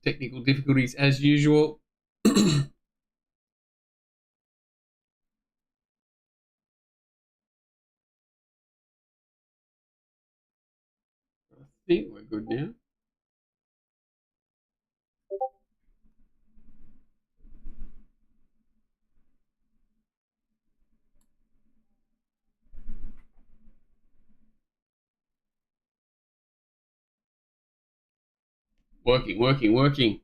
technical difficulties as usual. I think we're good now. Working.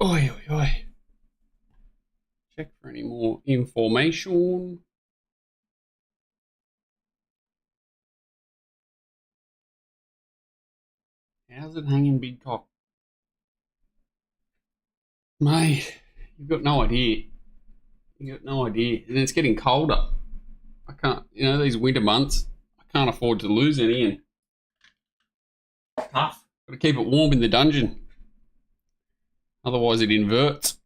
Oi. Check for any more information. How's it hanging, big cock? Mate, you've got no idea. You got no idea. And it's getting colder. I can't, these winter months, I can't afford to lose any. And tough. Got to keep it warm in the dungeon. Otherwise, it inverts.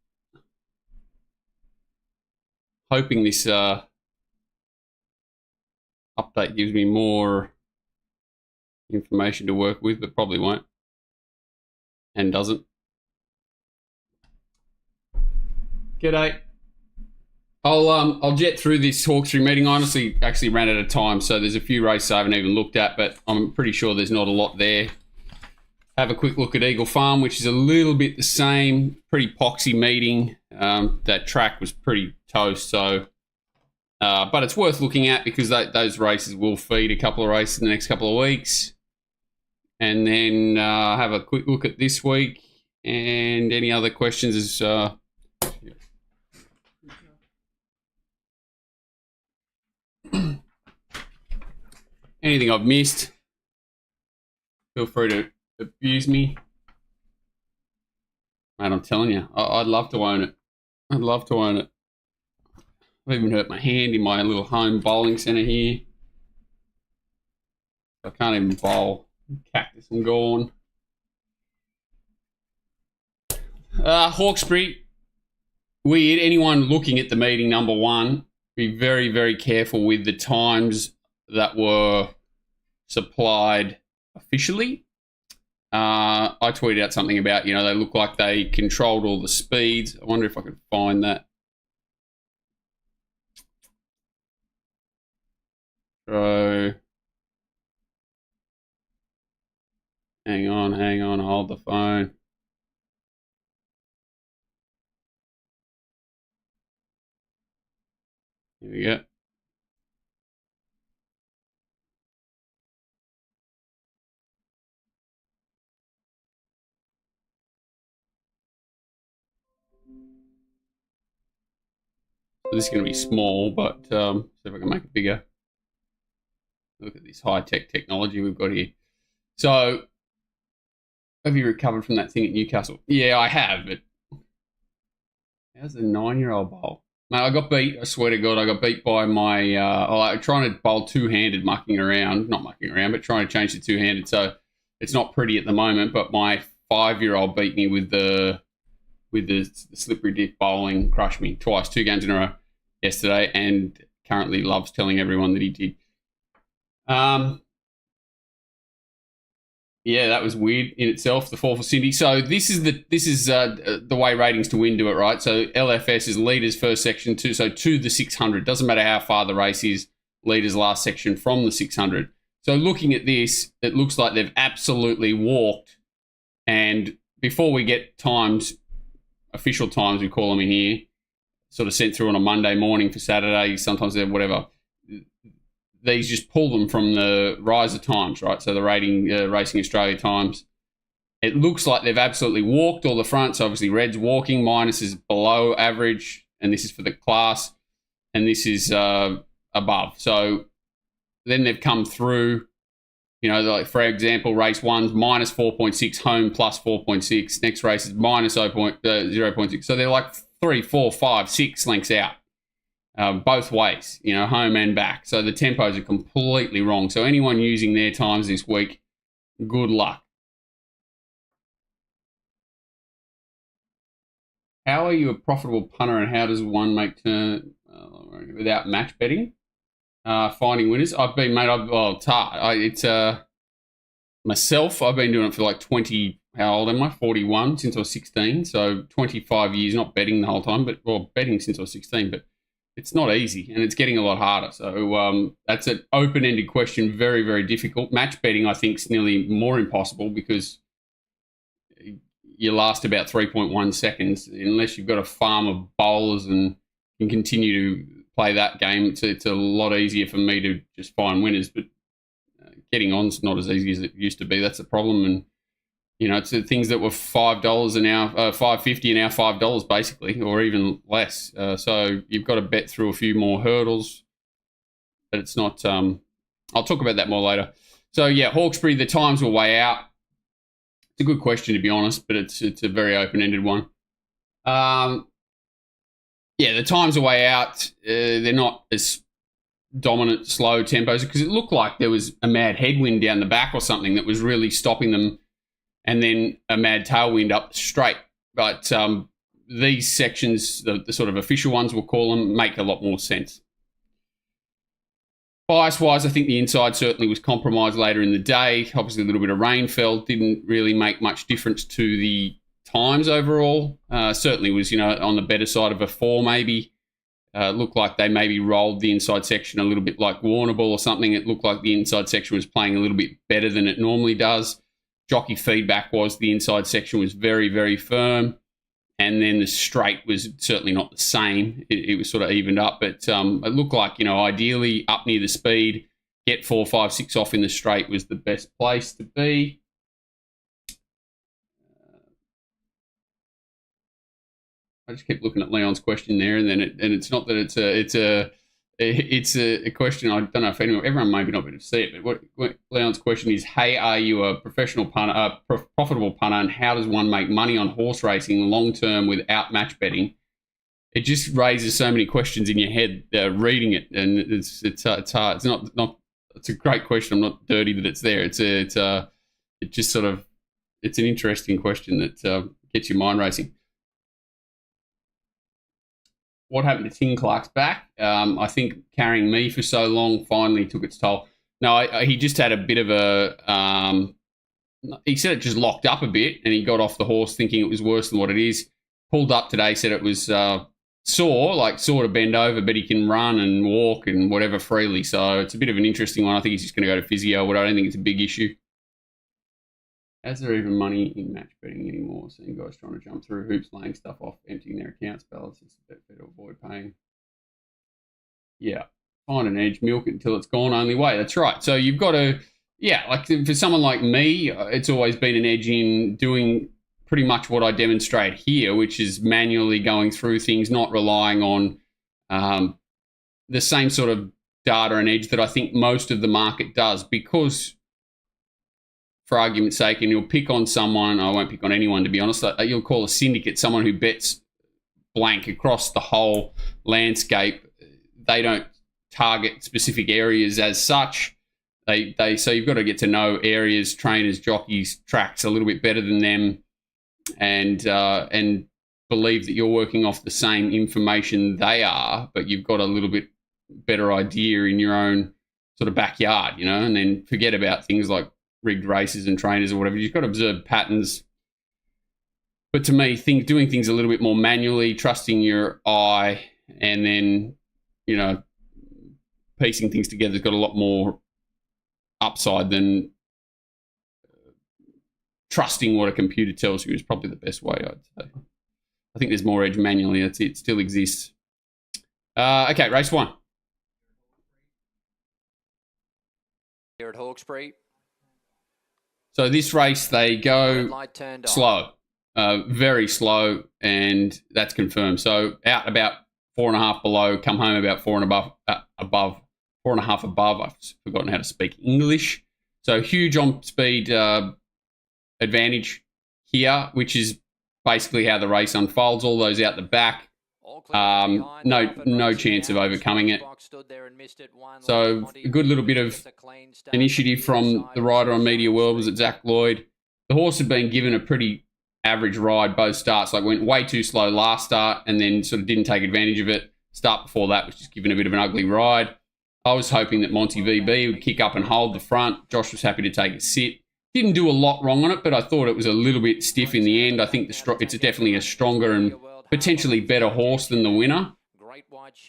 Hoping this update gives me more information to work with, but probably won't. And doesn't. G'day. I'll jet through this Hawkesbury meeting. I honestly actually ran out of time, so there's a few races I haven't even looked at, but I'm pretty sure there's not a lot there. Have a quick look at Eagle Farm, which is a little bit the same. Pretty poxy meeting. That track was pretty toast, so but it's worth looking at because those races will feed a couple of races in the next couple of weeks. And then have a quick look at this week and any other questions is anything I've missed, feel free to abuse me. Mate, I'm telling you, I'd love to own it. I'd love to own it. I've even hurt my hand in my little home bowling centre here. I can't even bowl. Cactus and gone. Hawkesbury, weird. Anyone looking at the meeting, number one, be very, very careful with the times that were supplied officially. I tweeted out something about, they look like they controlled all the speeds. I wonder if I could find that. So, hang on, hold the phone. Here we go. So this is going to be small, but see if I can make it bigger. Look at this high-tech technology we've got here. So, have you recovered from that thing at Newcastle? Yeah, I have, but how's a 9-year-old bowl? Mate, I got beat. I swear to God, I got beat by my... I'm trying to bowl two-handed, not mucking around, but trying to change to two-handed. So, it's not pretty at the moment, but my 5-year-old beat me with the slippery dip bowling, crushed me twice, 2 games in a row yesterday, and currently loves telling everyone that he did. Yeah, that was weird in itself. The fall for Cindy. So this is the way ratings to win do it, right? So LFS is leaders first section two, so to the 600. Doesn't matter how far the race is. Leaders last section from the 600. So looking at this, it looks like they've absolutely walked. And before we get times, official times we call them in here, sort of sent through on a Monday morning for Saturday. Sometimes they're whatever. These just pull them from the riser times, right? So the Racing Australia times. It looks like they've absolutely walked all the fronts. Obviously, red's walking, minus is below average, and this is for the class, and this is above. So then they've come through, like for example, race one's minus 4.6, home plus 4.6. Next race is minus 0.6. So they're like 3, 4, 5, 6 lengths out. Both ways, home and back. So the tempos are completely wrong. So anyone using their times this week, good luck. How are you a profitable punter, and how does one make turn without match betting? Finding winners. I've been, mate. It's hard. Myself. I've been doing it for like 20. How old am I? 41 since I was 16. So 25 years, not betting the whole time, but betting since I was 16. But it's not easy, and it's getting a lot harder. So that's an open-ended question. Very, very difficult. Match betting, I think, is nearly more impossible because you last about 3.1 seconds unless you've got a farm of bowlers and can continue to play that game. It's a lot easier for me to just find winners, but getting on's not as easy as it used to be. That's the problem. And it's the things that were $5 an hour, $5.50 an hour, $5 basically, or even less. So you've got to bet through a few more hurdles, but it's not. I'll talk about that more later. So yeah, Hawkesbury, the times were way out. It's a good question, to be honest, but it's a very open-ended one. Yeah, the times are way out. They're not as dominant, slow tempos because it looked like there was a mad headwind down the back or something that was really stopping them, and then a mad tailwind up straight. But these sections, the sort of official ones we'll call them, make a lot more sense. Bias-wise, I think the inside certainly was compromised later in the day. Obviously, a little bit of rain fell. Didn't really make much difference to the times overall. Certainly was, on the better side of a 4 maybe. Looked like they maybe rolled the inside section a little bit like Warrnambool or something. It looked like the inside section was playing a little bit better than it normally does. Jockey feedback was the inside section was very, very firm. And then the straight was certainly not the same. It was sort of evened up. But it looked like, ideally up near the speed, get 4, 5, 6 off in the straight was the best place to be. I just keep looking at Leon's question there, and then it's not that it's a question. I don't know if everyone maybe not going to see it, but what Leon's question is: hey, are you a professional punter, profitable punter, and how does one make money on horse racing long term without match betting? It just raises so many questions in your head reading it, and it's hard. It's not. It's a great question. I'm not dirty that it's there. It's just sort of it's an interesting question that gets your mind racing. What happened to Tim Clark's back? I think carrying me for so long finally took its toll. No, he just had a bit of a... he said it just locked up a bit, and he got off the horse thinking it was worse than what it is. Pulled up today, said it was sore, like sore to bend over, but he can run and walk and whatever freely. So it's a bit of an interesting one. I think he's just going to go to physio, but I don't think it's a big issue. Is there even money in match betting anymore? Seeing guys trying to jump through hoops, laying stuff off, emptying their accounts balance. It's a bit better to avoid paying. Yeah. Find an edge, milk it until it's gone, only way. That's right. So you've got to, like for someone like me, it's always been an edge in doing pretty much what I demonstrate here, which is manually going through things, not relying on the same sort of data and edge that I think most of the market does, because for argument's sake, and you'll pick on someone, I won't pick on anyone to be honest, you'll call a syndicate someone who bets blank across the whole landscape. They don't target specific areas as such. So you've got to get to know areas, trainers, jockeys, tracks a little bit better than them, and believe that you're working off the same information they are, but you've got a little bit better idea in your own sort of backyard, and then forget about things like rigged races and trainers or whatever. You've got to observe patterns. But to me, doing things a little bit more manually, trusting your eye, and then, piecing things together has got a lot more upside than trusting what a computer tells you is probably the best way, I'd say. I think there's more edge manually. It still exists. Okay, race 1. Here at Hawkesbury. So this race, they go slow, very slow, and that's confirmed. So out about 4.5 below, come home about 4 and above, 4.5 above. I've forgotten how to speak English. So huge on speed advantage here, which is basically how the race unfolds. All those out the back, no chance of overcoming it. So a good little bit of initiative from the rider on Media World was at Zach Lloyd. The horse had been given a pretty average ride both starts. Like went way too slow last start and then sort of didn't take advantage of it. Start before that was just given a bit of an ugly ride. I was hoping that Monty VB would kick up and hold the front. Josh was happy to take a sit. Didn't do a lot wrong on it, but I thought it was a little bit stiff in the end. I think it's definitely a stronger and potentially better horse than the winner.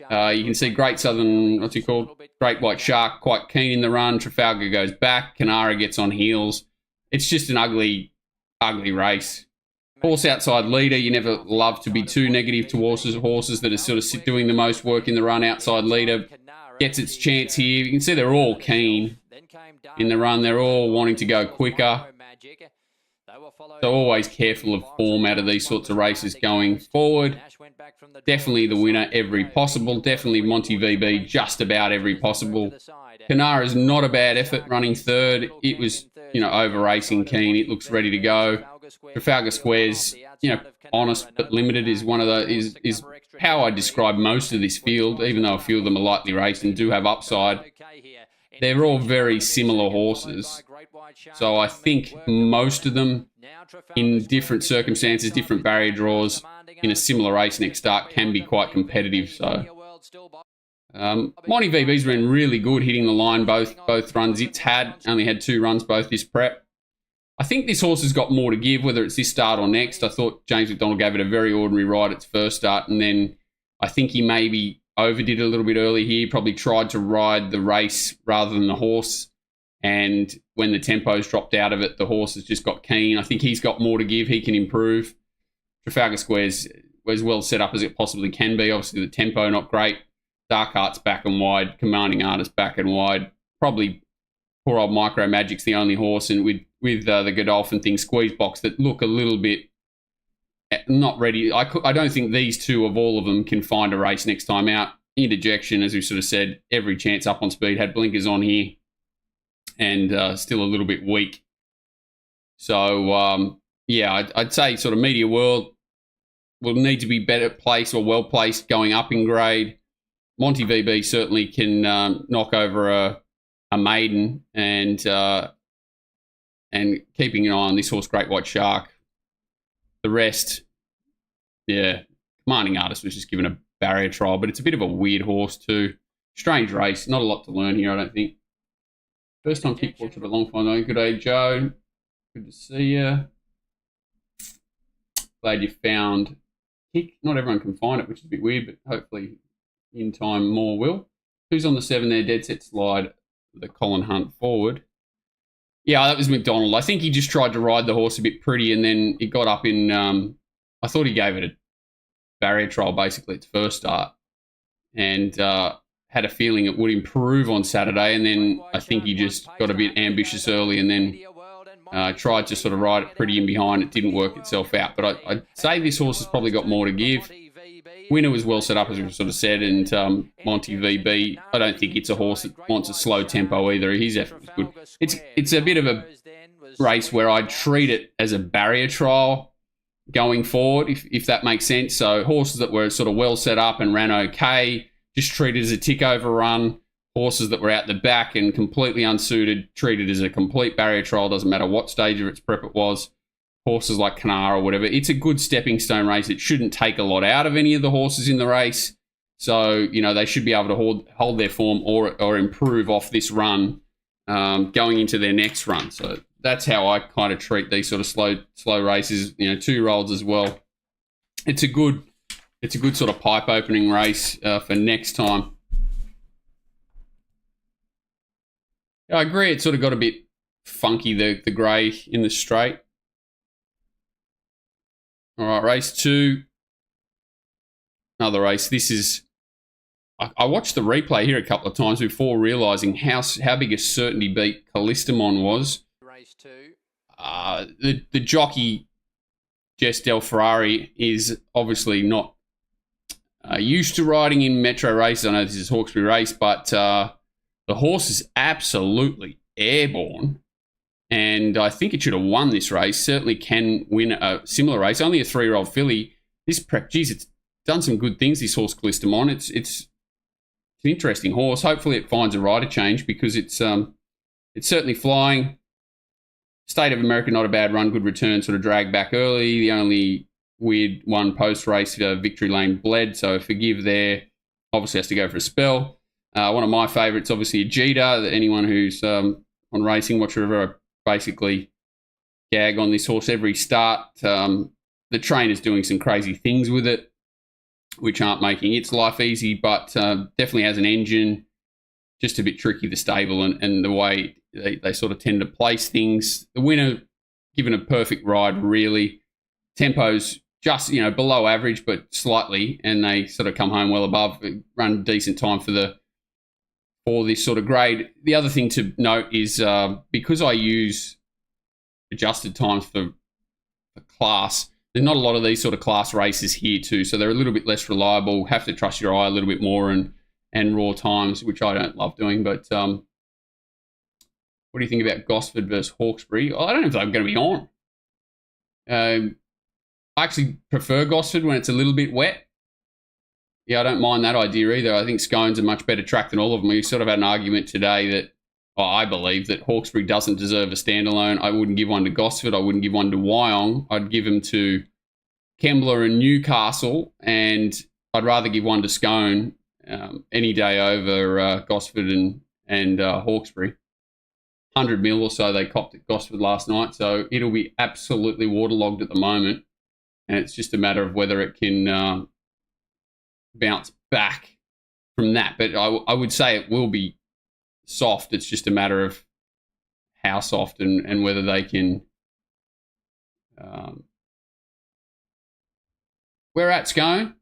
You can see Great Southern, what's he called? Great White Shark, quite keen in the run. Trafalgar goes back. Canara gets on heels. It's just an ugly race. Horse outside leader, you never love to be too negative to horses that are sort of doing the most work in the run. Outside leader gets its chance here. You can see they're all keen in the run. They're all wanting to go quicker. So always careful of form out of these sorts of races going forward. Definitely the winner every possible. Definitely Monty VB just about every possible. Canara's not a bad effort running third. It was, over racing keen. It looks ready to go. Trafalgar Square's, honest but limited is one of the is how I describe most of this field, even though a few of them are lightly raced and do have upside. They're all very similar horses. So I think most of them, in different circumstances, different barrier draws, in a similar race next start, can be quite competitive. So Monty VB's been really good hitting the line both runs. It's only had 2 runs both this prep. I think this horse has got more to give, whether it's this start or next. I thought James McDonald gave it a very ordinary ride its first start, and then I think he maybe overdid it a little bit early here. Probably tried to ride the race rather than the horse, and when the tempo's dropped out of it, the horse has just got keen. I think he's got more to give. He can improve. Trafalgar Square's as well set up as it possibly can be. Obviously, the tempo not great. Dark Art's back and wide. Commanding Artist back and wide. Probably poor old Micro Magic's the only horse, and with the Godolphin thing, Squeeze Box, that look a little bit not ready. I don't think these two of all of them can find a race next time out. Interjection, as we sort of said, every chance up on speed, had blinkers on here, and still a little bit weak. So, I'd say sort of Media World will need to be better placed or well placed going up in grade. Monty VB certainly can knock over a maiden, and keeping an eye on this horse, Great White Shark. The rest, Commanding Artist was just given a barrier trial, but it's a bit of a weird horse too. Strange race, not a lot to learn here, I don't think. First time kickball to a long final. Good day, Joe. Good to see you. Glad you found kick. Not everyone can find it, which is a bit weird, but hopefully in time more will. Who's on the 7 there? Dead set slide. The Colin Hunt forward. Yeah, that was McDonald. I think he just tried to ride the horse a bit pretty, and then it got up in... I thought he gave it a barrier trial basically its first start, and had a feeling it would improve on Saturday, and then I think he just got a bit ambitious early and then tried to sort of ride it pretty in behind. It didn't work itself out, but I'd say this horse has probably got more to give. Winner was well set up, as we sort of said, and Monty VB, I don't think it's a horse that wants a slow tempo either. His effort was good. It's a bit of a race where I'd treat it as a barrier trial going forward, if that makes sense. So horses that were sort of well set up and ran okay, just treated as a tick over run. Horses that were out the back and completely unsuited, treated as a complete barrier trial, doesn't matter what stage of its prep it was. Horses like Canara or whatever. It's a good stepping stone race. It shouldn't take a lot out of any of the horses in the race. So, they should be able to hold their form or improve off this run going into their next run. So that's how I kind of treat these sort of slow races, 2-year-olds as well. It's a good sort of pipe opening race for next time. I agree. It sort of got a bit funky, the grey in the straight. All right, race 2. Another race. This is... I watched the replay here a couple of times before realising how big a certainty beat Callistamon was. Race 2. The jockey, Jess Del Ferrari, is obviously not used to riding in metro races. I know this is Hawkesbury race, but the horse is absolutely airborne. And I think it should have won this race. Certainly can win a similar race. Only a 3-year-old filly. This prep, geez, it's done some good things, this horse Callistamon. It's an interesting horse. Hopefully it finds a rider change, because it's certainly flying. State of America, not a bad run, good return, sort of dragged back early. The only weird one post-race, Victory Lane bled, so forgive there. Obviously has to go for a spell. One of my favourites, obviously, Ajita. Anyone who's on Racing Watch River, basically gag on this horse every start. The trainer's doing some crazy things with it, which aren't making its life easy, but definitely has an engine. Just a bit tricky, the stable, and the way they sort of tend to place things. The winner, given a perfect ride, really. Tempo's just, below average, but slightly, and they sort of come home well above, run decent time for this sort of grade. The other thing to note is because I use adjusted times for class, there's not a lot of these sort of class races here too, so they're a little bit less reliable. Have to trust your eye a little bit more and raw times, which I don't love doing. But what do you think about Gosford versus Hawkesbury? I don't know if they're going to be on. I actually prefer Gosford when it's a little bit wet. Yeah, I don't mind that idea either. I think Scone's a much better track than all of them. We sort of had an argument today that I believe that Hawkesbury doesn't deserve a standalone. I wouldn't give one to Gosford. I wouldn't give one to Wyong. I'd give them to Kembla and Newcastle, and I'd rather give one to Scone any day over Gosford and Hawkesbury. 100 mil or so they copped at Gosford last night, so it'll be absolutely waterlogged at the moment, and it's just a matter of whether it can bounce back from that. But I would say it will be soft. It's just a matter of how soft and whether they can. Where at, Scone?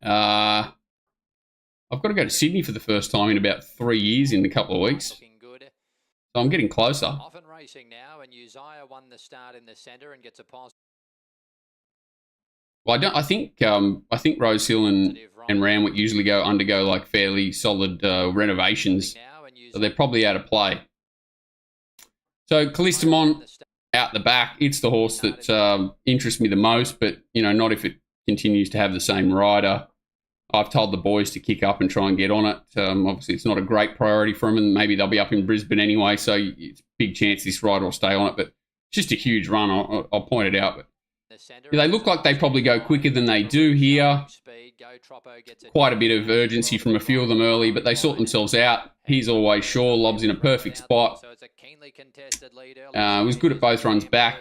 I've got to go to Sydney for the first time in about 3 years in a couple of weeks. So I'm getting closer. Often racing now, and Uzziah won the start in the centre and gets a pass. Well, I think Rose Hill and Ramwick usually undergo like fairly solid renovations, so they're probably out of play. So Callistamon out the back, it's the horse that interests me the most, but not if it continues to have the same rider. I've told the boys to kick up and try and get on it. Obviously, it's not a great priority for them, and maybe they'll be up in Brisbane anyway, so it's a big chance this rider will stay on it. But it's just a huge run, I'll point it out. But they look like they probably go quicker than they do here. Quite a bit of urgency from a few of them early, but they sort themselves out. He's Always Sure, lobs in a perfect spot. Was good at both runs back.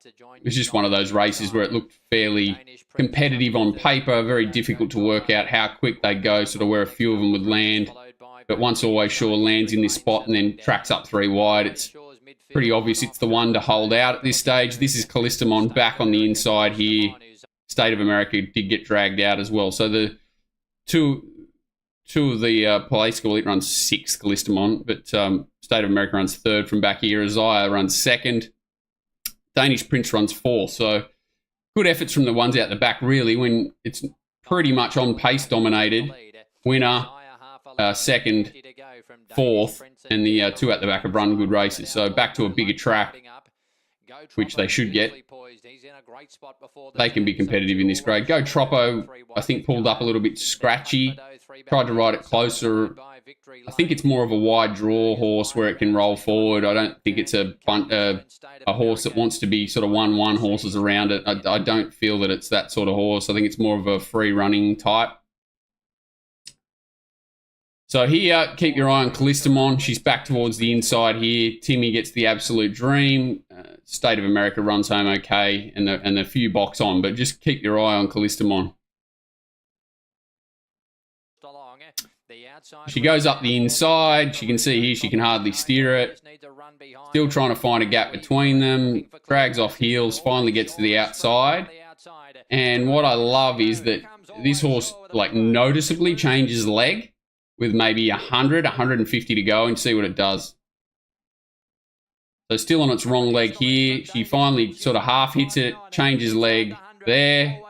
It was just one of those races where it looked fairly competitive on paper, very difficult to work out how quick they'd go, sort of where a few of them would land. But once Always Sure lands in this spot and then tracks up 3 wide, it's pretty obvious it's the one to hold out at this stage. This is Callistamon back on the inside here. State of America did get dragged out as well. So the two of the place school, it runs 6th, Callistamon, but State of America runs 3rd from back here. Isaiah runs 2nd. Danish Prince runs 4th. So good efforts from the ones out the back, really, when it's pretty much on pace dominated. Winner, 2nd, 4th, and the 2 at the back have run good races. So back to a bigger track, which they should get. They can be competitive in this grade. Go Troppo, I think, pulled up a little bit scratchy. Tried to ride it closer. I think it's more of a wide draw horse where it can roll forward. I don't think it's a horse that wants to be sort of 1-1 horses around it. I don't feel that it's that sort of horse. I think it's more of a free running type. So here, keep your eye on Callistamon. She's back towards the inside here. Timmy gets the absolute dream. State of America runs home okay, and the few box on, but just keep your eye on Callistamon. She goes up the inside. She can see here she can hardly steer it. Still trying to find a gap between them. Drags off heels, finally gets to the outside. And what I love is that this horse noticeably changes leg with maybe 100, 150 to go, and see what it does. So still on its wrong leg here. She finally sort of half hits it, changes leg there,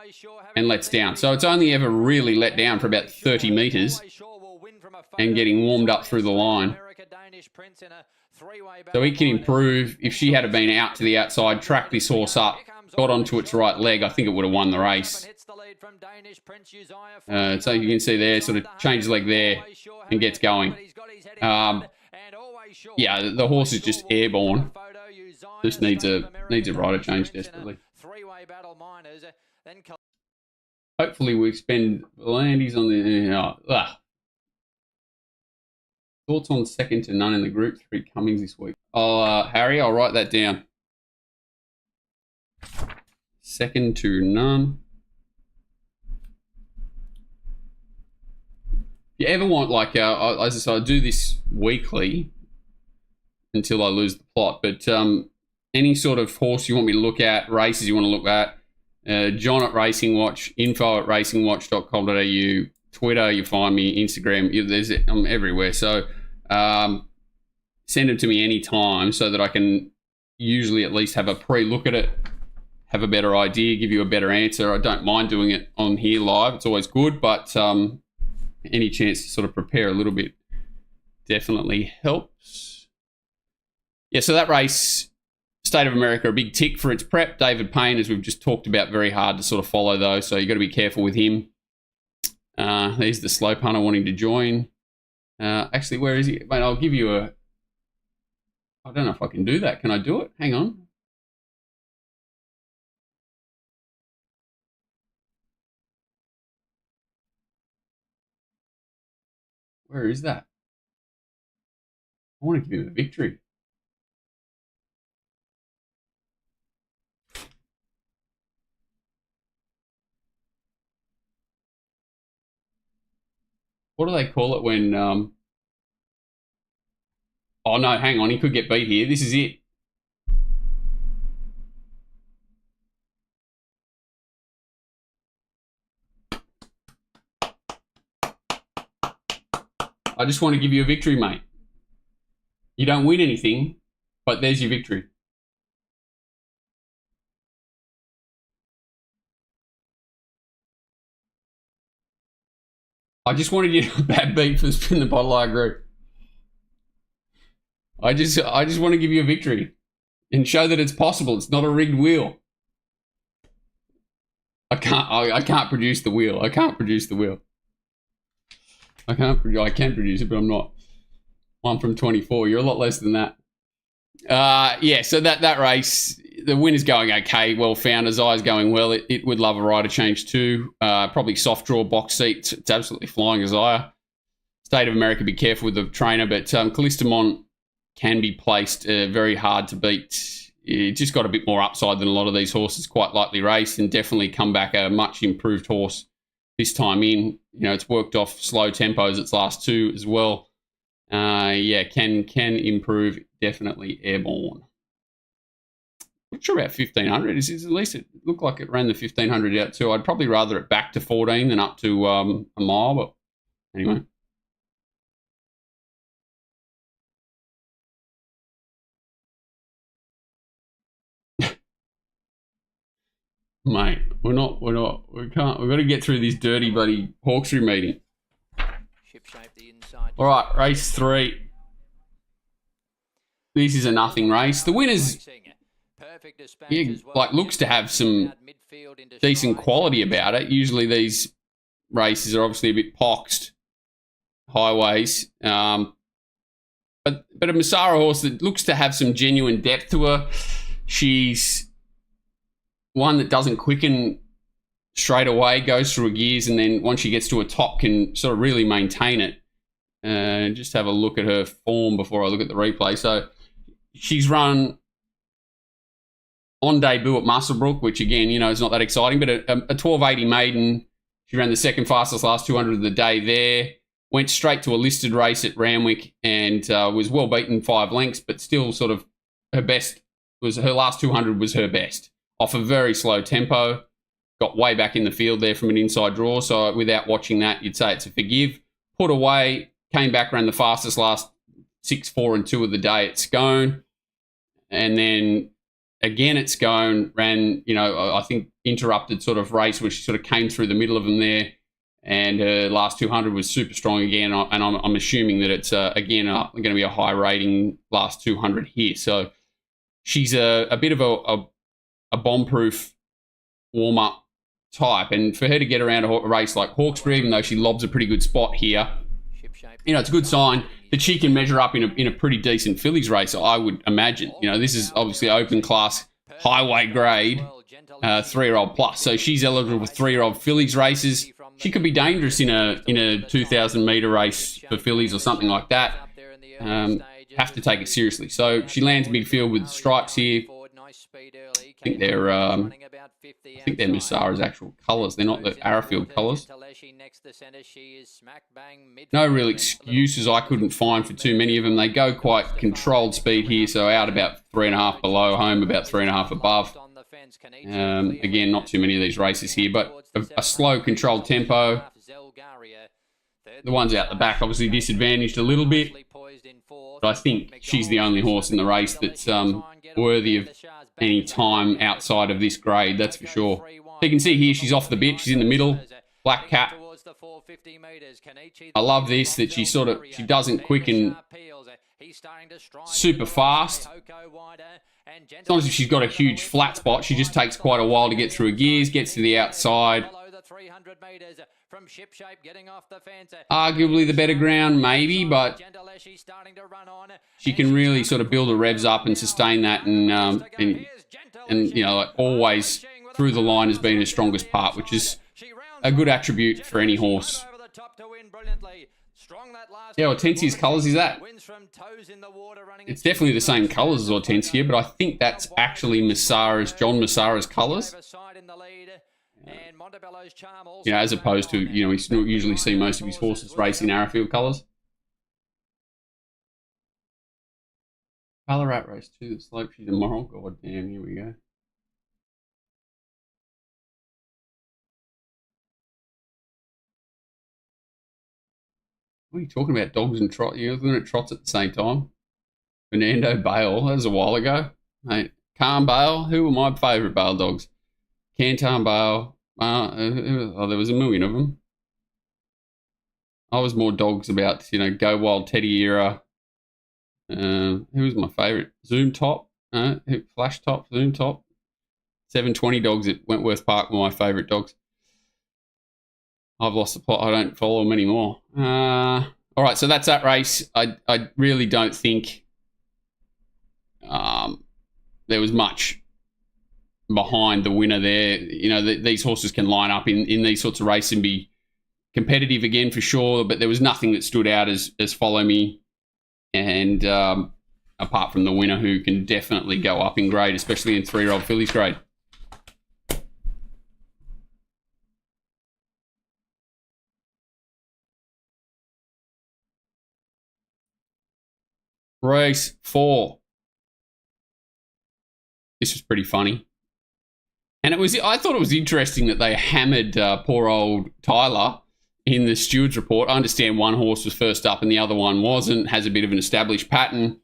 and lets down. So it's only ever really let down for about 30 metres and getting warmed up through the line. So he can improve. If she had been out to the outside, tracked this horse up, got onto its right leg, I think it would have won the race. So you can see there, sort of changes leg there and gets going. Yeah, the horse is just airborne. Just needs a rider change desperately. Hopefully we spend Landy's on the... Thoughts on second to none in the Group 3 Cummings this week? Harry, I'll write that down. Second to none. If you ever want, like, as I said, I do this weekly until I lose the plot, but any sort of horse you want me to look at, races you want to look at, John at Racing Watch, info at racingwatch.com.au, Twitter, you find me, Instagram, I'm everywhere. So send them to me anytime so that I can usually at least have a pre-look at it, have a better idea, give you a better answer. I don't mind doing it on here live. It's always good, but any chance to sort of prepare a little bit definitely helps. Yeah, so that race, State of America, a big tick for its prep. David Payne, as we've just talked about, very hard to sort of follow though, so you've got to be careful with him. There's the slow punter wanting to join. Actually, where is he? Mate, I'll give you a... I don't know if I can do that. Can I do it? Hang on. Where is that? I want to give him a victory. What do they call it when... Oh, no, hang on. He could get beat here. This is it. I just want to give you a victory, mate. You don't win anything, but there's your victory. I just wanted you to bad beat for the Spin the Bottle. I agree. I just want to give you a victory and show that it's possible. It's not a rigged wheel. I can't produce the wheel. I can't produce the wheel. I can produce it, but I'm not. 1 from 24. You're a lot less than that. Yeah, so that race, the winner's going okay. Well found. His eye's going well. It would love a rider change too. Probably soft draw box seat. It's absolutely flying Isaiah. State of America, be careful with the trainer, but Callistamont can be placed very hard to beat. It just got a bit more upside than a lot of these horses, quite lightly raced, and definitely come back a much improved horse this time in. You know, it's worked off slow tempos its last 2 as well. Yeah, can improve, definitely airborne. Not sure about 1500. At least it looked like it ran the 1500 out too. I'd probably rather it back to 14 than up to a mile, but anyway. Mate, we've got to get through this dirty bloody Hawkesbury meeting. All right, race 3. This is a nothing race. The winner's looks to have some decent quality about it. Usually these races are obviously a bit poxed highways, but a Massara horse that looks to have some genuine depth to her. She's one that doesn't quicken straight away, goes through her gears, and then once she gets to a top can sort of really maintain it. Just have a look at her form before I look at the replay. So she's run on debut at Muswellbrook, which again, you know, is not that exciting, but a 1280 maiden. She ran the second fastest last 200 of the day there. Went straight to a listed race at Randwick and was well beaten 5 lengths, but still sort of her best was her last 200 was her best. Off a very slow tempo, got way back in the field there from an inside draw. So without watching that, you'd say it's a forgive. Put away, came back, ran the fastest last 6, 4 and 2 of the day at Scone. And then again at Scone, ran, you know, I think interrupted sort of race where she sort of came through the middle of them there and her last 200 was super strong again. And I'm assuming that it's again going to be a high rating last 200 here. So she's a bit of a bomb-proof warm-up type, and for her to get around a race like Hawkesbury, even though she lobs a pretty good spot here, you know, it's a good sign that she can measure up in a pretty decent fillies race, I would imagine. You know, this is obviously open class, highway grade, 3-year-old plus. So she's eligible for 3-year-old fillies races. She could be dangerous in a 2,000 metre race for fillies or something like that. Have to take it seriously. So she lands midfield with stripes here. I think they're Masara's actual colours. They're not the Arrowfield colours. No real excuses I couldn't find for too many of them. They go quite controlled speed here, so out about 3.5 below, home about 3.5 above. Again, not too many of these races here, but a slow, controlled tempo. The ones out the back obviously disadvantaged a little bit, but I think she's the only horse in the race that's worthy of any time outside of this grade, that's for sure. So you can see here she's off the bit, she's in the middle, black cap. I love this, that she doesn't quicken super fast. Sometimes if she's got a huge flat spot, she just takes quite a while to get through her gears, gets to the outside. Arguably the better ground, maybe, but she can really sort of build her revs up and sustain that, and you know, like always through the line has been her strongest part, which is a good attribute for any horse. Yeah, Hortensia's colours is that? It's definitely the same colours as Hortensia, but I think that's actually John Masara's colours. You know, as opposed to, you know, we usually see most of his horses race in Arrowfield colours. Ballarat race 2, the slope she's tomorrow. God damn, here we go. What are you talking about? Dogs and trot? You're looking at trots at the same time. Fernando Bale, that was a while ago. Mate, Calm Bale, who were my favourite Bale dogs? Canton Bale. There was a million of them. I was more dogs about, you know, Go Wild Teddy era. Who was my favourite? Zoom Top, Flash Top, Zoom Top. 720 dogs at Wentworth Park were my favourite dogs. I've lost the plot. I don't follow them anymore. All right, so that's that race. I really don't think there was much behind the winner there. You know, these horses can line up in these sorts of races and be competitive again for sure, but there was nothing that stood out as follow me, and apart from the winner, who can definitely go up in grade, especially in 3-year-old fillies grade. Race 4. This was pretty funny. And I thought it was interesting that they hammered poor old Tyler in the steward's report. I understand one horse was first up and the other one wasn't, has a bit of an established pattern.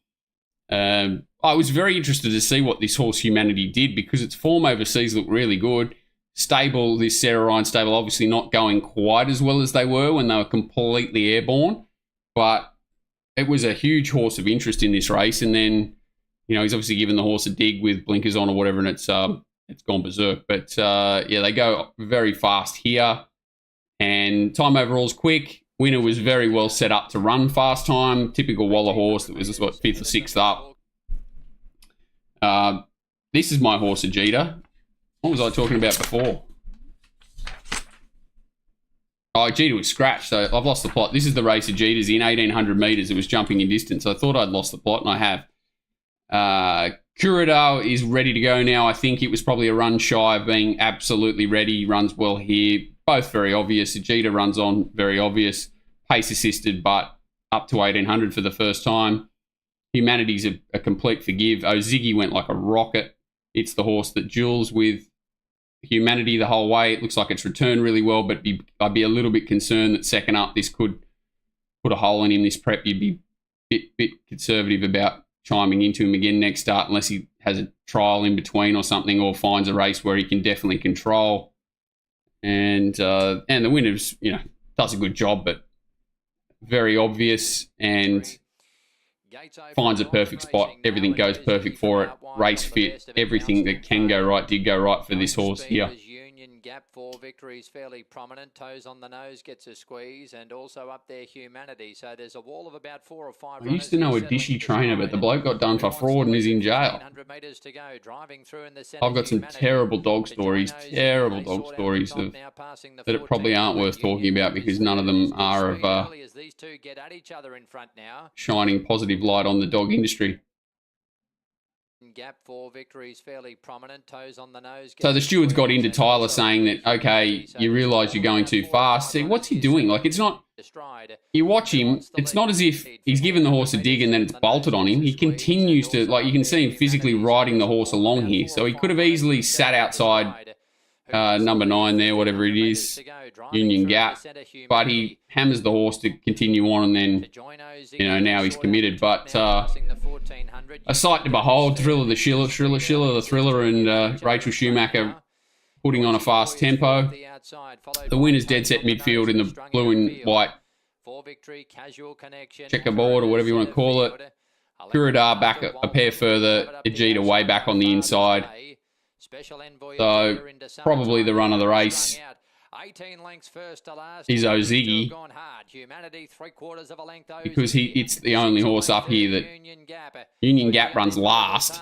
I was very interested to see what this horse Humanity did, because its form overseas looked really good. Stable, this Sarah Ryan stable, obviously not going quite as well as they were when they were completely airborne, but it was a huge horse of interest in this race. And then, you know, he's obviously given the horse a dig with blinkers on or whatever, and it's gone berserk. But yeah, they go very fast here, and time overall's quick. Winner was very well set up to run fast time. Typical Waller horse that was just, what, 5th or 6th up. This is my horse, Ajita. What was I talking about before? Oh, Ajita was scratched, so I've lost the plot. This is the race Ajita's in, 1,800 metres. It was jumping in distance. I thought I'd lost the plot, and I have. Curador is ready to go now. I think it was probably a run shy of being absolutely ready. Runs well here. Both very obvious. Ajita runs on, very obvious. Pace assisted, but up to 1,800 for the first time. Humanity's a complete forgive. Oh, Ziggy went like a rocket. It's the horse that duels with Humanity the whole way. It looks like it's returned really well, but I'd be a little bit concerned that second up, this could put a hole in him, this prep. You'd be a bit conservative about chiming into him again next start, unless he has a trial in between or something, or finds a race where he can definitely control. And the winner's, does a good job, but very obvious and finds a perfect spot. Everything goes perfect for it. Race fit, everything that can go right did go right for this horse here. Gap for victories fairly prominent. Toes on the nose gets a squeeze, and also up there Humanity. So there's a wall of about 4 or 5. I used to know a dishy trainer, but the bloke got done for fraud and is in jail. I've got some terrible dog stories that probably aren't worth talking about because none of them are of shining positive light on the dog industry. Gap for victories fairly prominent. Toes on the nose. So the stewards got into Tyler saying that, okay, you realise you're going too fast. See, what's he doing? Like, it's not... You watch him, it's not as if he's given the horse a dig and then it's bolted on him. He continues to... Like, you can see him physically riding the horse along here. So he could have easily sat outside number 9 there, whatever it is, Union Gap. But he hammers the horse to continue on and then, now he's committed. But... a sight to behold, Thriller the Thriller and Rachel Schumacher putting on a fast tempo. The winner's dead set midfield in the blue and white checkerboard or whatever you want to call it. Kuradar back a pair further, Ajita way back on the inside. So probably the run of the race 18 lengths first to last is Oziggy because it's the only horse up here that Union Gap runs last.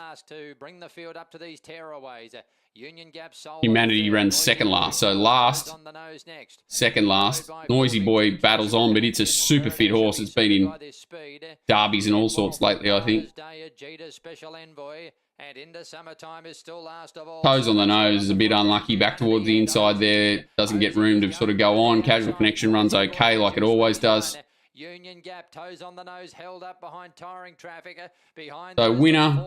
Humanity runs second last. So last, second last. Noisy Boy battles on, but it's a super fit horse. It's been in derbies and all sorts lately, I think. And into summertime is still last of all. Toes on the nose is a bit unlucky. Back towards the inside there. Doesn't get room to sort of go on. Casual Connection runs okay like it always does. Union Gap, toes on the nose, held up behind tiring traffic. So winner,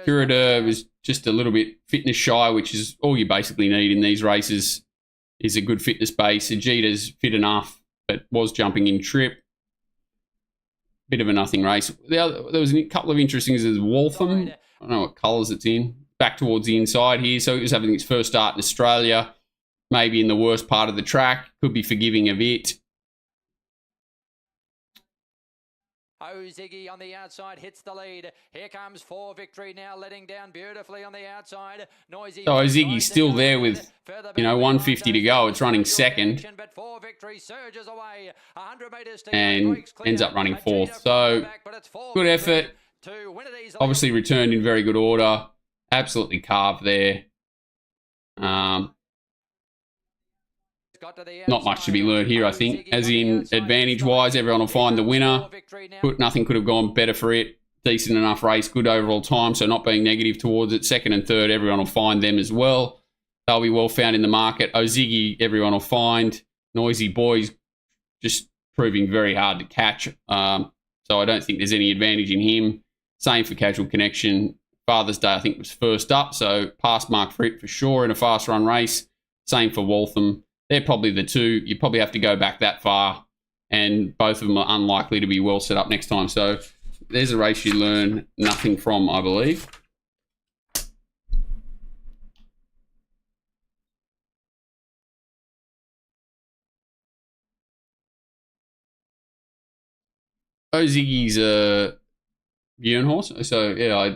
Kuradar was just a little bit fitness shy, which is all you basically need in these races, is a good fitness base. Ajita's fit enough, but was jumping in trip. Bit of a nothing race. There was a couple of interesting things. There's Waltham. I don't know what colours it's in. Back towards the inside here. So he was having his first start in Australia. Maybe in the worst part of the track. Could be forgiving of it. Oziggy on the outside hits the lead. Here comes 4 Victory now letting down beautifully on the outside. Noisy. So Oziggy's still there with, 150 to go. It's running second. And ends up running 4th. So good effort. Obviously returned in very good order. Absolutely carved there. Not much to be learned here, I think. As in, advantage-wise, everyone will find the winner. Nothing could have gone better for it. Decent enough race, good overall time, so not being negative towards it. Second and third, everyone will find them as well. They'll be well found in the market. Oziggy, everyone will find. Noisy Boys, just proving very hard to catch. So I don't think there's any advantage in him. Same for Casual Connection. Father's Day, I think, was first up, so past mark for it for sure in a fast run race. Same for Waltham. They're probably the two. You probably have to go back that far, and both of them are unlikely to be well set up next time. So there's a race you learn nothing from, I believe. Oziggy's a Bjorn horse. So, yeah,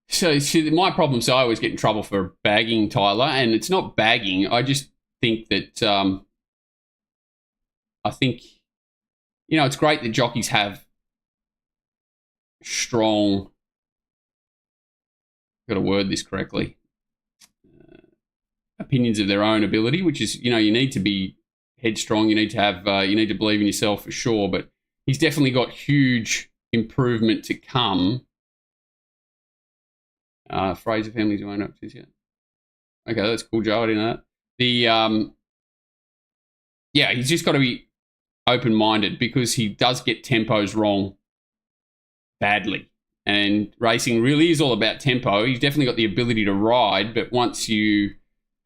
So my problem, I always get in trouble for bagging Tyler, and it's not bagging. I just think that it's great that jockeys have strong, got to word this correctly, opinions of their own ability, which is, you need to be headstrong. You need to have, you need to believe in yourself for sure, but he's definitely got huge improvement to come. Fraser family's own up to yet. Okay, that's cool, Joe. I didn't know that. He's just got to be open-minded because he does get tempos wrong badly. And racing really is all about tempo. He's definitely got the ability to ride, but once you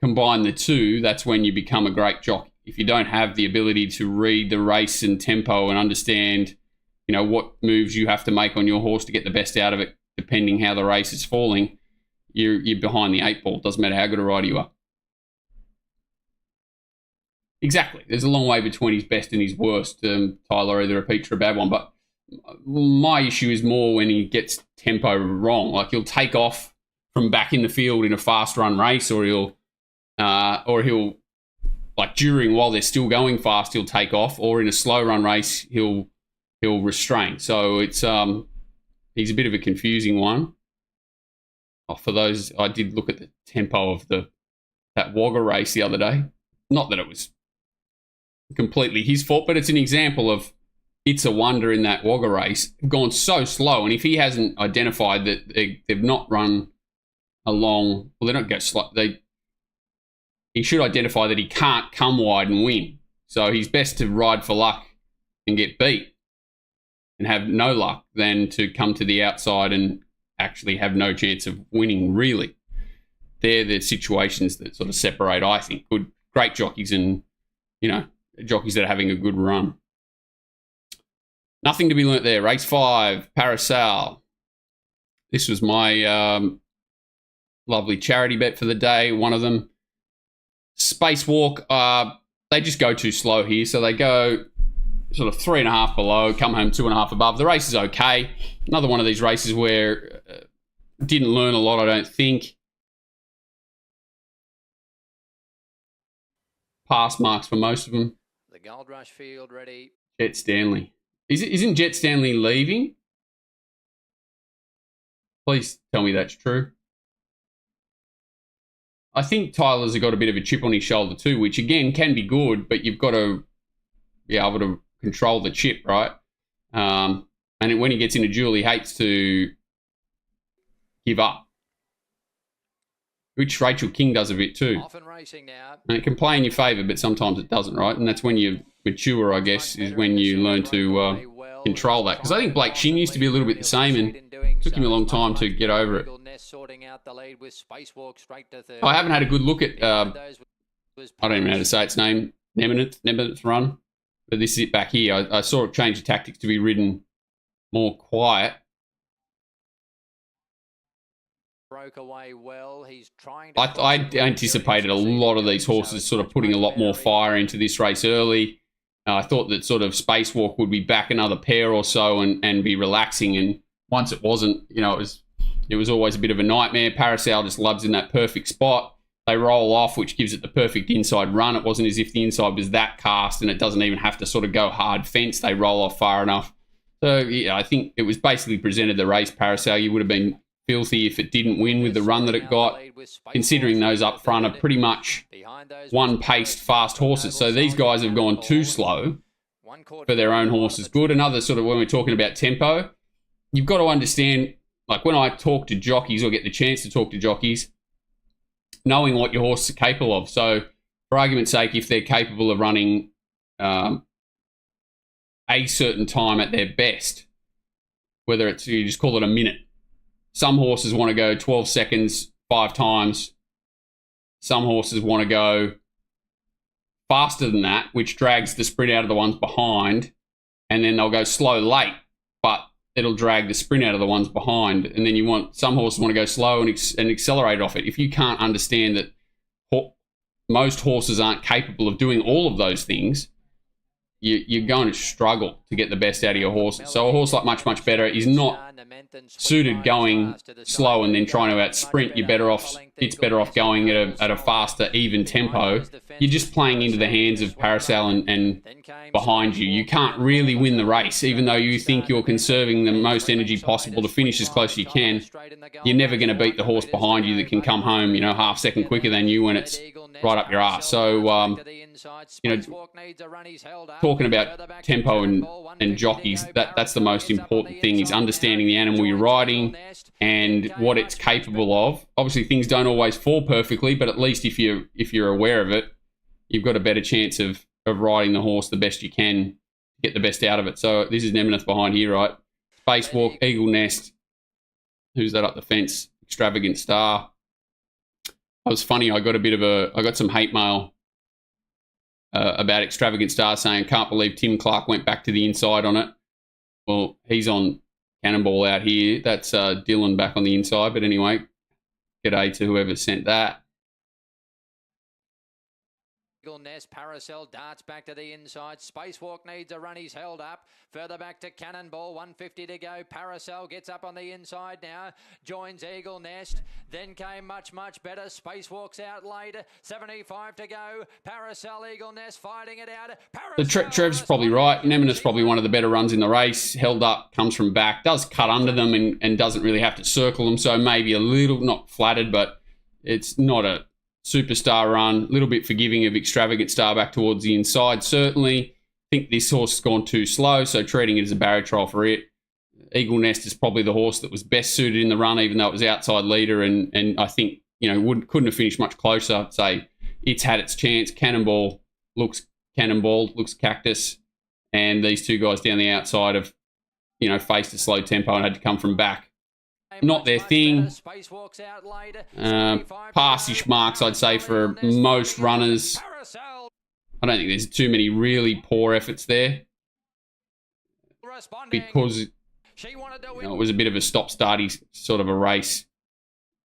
combine the two, that's when you become a great jockey. If you don't have the ability to read the race and tempo and understand, what moves you have to make on your horse to get the best out of it, depending how the race is falling, you're behind the 8 ball. Doesn't matter how good a rider you are. Exactly. There's a long way between his best and his worst. Tyler, either a peach or a bad one. But my issue is more when he gets tempo wrong. Like he'll take off from back in the field in a fast run race, or he'll like during while they're still going fast, he'll take off, or in a slow run race, he'll restrain. So it's he's a bit of a confusing one. For those, I did look at the tempo of that Wagga race the other day. Not that it was completely his fault, but it's an example of it's a wonder in that Wagga race. They've gone so slow, and if he hasn't identified that they've not run along, well, they don't go slow. He should identify that he can't come wide and win. So he's best to ride for luck and get beat and have no luck than to come to the outside and actually have no chance of winning, really. They're the situations that sort of separate, I think, great jockeys and, jockeys that are having a good run. Nothing to be learnt there. Race 5, Parasol. This was my lovely charity bet for the day, one of them. Spacewalk, they just go too slow here. So they go sort of 3.5 below, come home 2.5 above. The race is okay. Another one of these races where didn't learn a lot, I don't think. Pass marks for most of them. The Gold Rush field ready. Jet Stanley. Isn't Jet Stanley leaving? Please tell me that's true. I think Tyler's got a bit of a chip on his shoulder too, which again can be good, but you've got to be able to control the chip, right? And when he gets in a duel, he hates to give up, which Rachel King does a bit too. Often racing now. And it can play in your favour, but sometimes it doesn't, right? And that's when you mature, I guess, is when you learn to control that. Because I think Blake Shin used to be a little bit the same, and it took him a long time to get over it. I haven't had a good look at, I don't even know how to say its name, Nemineth Run, but this is it back here. I saw it change the tactics to be ridden more quiet. Broke away well. He's trying I anticipated a lot of these horses sort of putting a lot more fire into this race early. I thought that sort of Spacewalk would be back another pair or so and be relaxing, and once it wasn't, it was always a bit of a nightmare. Parasol just loves in that perfect spot. They roll off, which gives it the perfect inside run. It wasn't as if the inside was that cast, and it doesn't even have to sort of go hard fence. They roll off far enough. So, yeah, I think it was basically presented the race, Parasol. You would have been filthy if it didn't win with the run that it got, considering those up front are pretty much one-paced fast horses. So these guys have gone too slow for their own horses. Good. Another sort of, when we're talking about tempo, you've got to understand, like when I talk to jockeys or get the chance to talk to jockeys, knowing what your horse is capable of. So for argument's sake, if they're capable of running a certain time at their best, whether it's, you just call it a minute. Some horses want to go 12 seconds 5 times. Some horses want to go faster than that, which drags the sprint out of the ones behind, and then they'll go slow late, but it'll drag the sprint out of the ones behind. And then some horses want to go slow and accelerate off it. If you can't understand that most horses aren't capable of doing all of those things, you're going to struggle to get the best out of your horses. So a horse like Much, Much Better is not suited going slow and then trying to out sprint. It's better off going at a faster, even tempo. You're just playing into the hands of Parasol and behind you. You can't really win the race, even though you think you're conserving the most energy possible to finish as close as you can. You're never going to beat the horse behind you that can come home, half second quicker than you when it's right up your ass. So, talking about tempo and jockeys, that's the most important thing, is understanding the animal you're riding and what it's capable of. Obviously, things don't always fall perfectly, but at least if you're aware of it, you've got a better chance of riding the horse the best you can to get the best out of it. So this is Nemineth behind here, right? Spacewalk, Eagle Nest. Who's that up the fence? Extravagant Star. It was funny. I got some hate mail about Extravagant Star saying, can't believe Tim Clark went back to the inside on it. Well, he's on Cannonball out here. That's Dylan back on the inside. But anyway, G'day to whoever sent that. Eagle Nest, Paracel darts back to the inside. Spacewalk needs a run. He's held up. Further back to Cannonball. 150 to go. Paracel gets up on the inside now. Joins Eagle Nest. Then came much better. Spacewalk's out later. 75 to go. Paracel, Eagle Nest fighting it out. Trev's probably right. Nemena's probably one of the better runs in the race. Held up, comes from back. Does cut under them and doesn't really have to circle them. So maybe a little, not flattered, but it's not a superstar run, a little bit forgiving of Extravagant Star back towards the inside. Certainly think this horse has gone too slow, so treating it as a barrier trial for it. Eagle Nest is probably the horse that was best suited in the run, even though it was outside leader, and I think, you know, couldn't have finished much closer. I'd say it's had its chance. Cannonball looks Cactus, and these two guys down the outside have, you know, faced a slow tempo and had to come from back. Not their thing. Passish marks, I'd say, for most runners. I don't think there's too many really poor efforts there, because you know, it was a bit of a stop-starty sort of a race.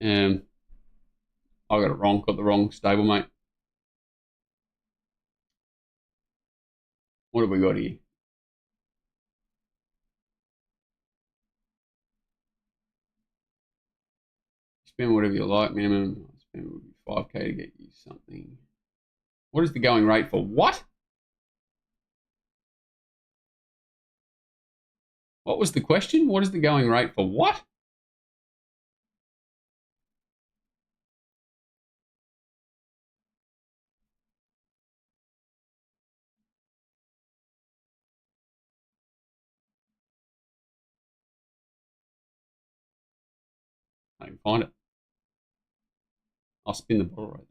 I got it wrong. Got the wrong stablemate. What have we got here? Spend whatever you like, minimum. Spend 5k to get you something. What is the going rate for what? What was the question? What is the going rate for what? I can find it. I'll spin the bottle right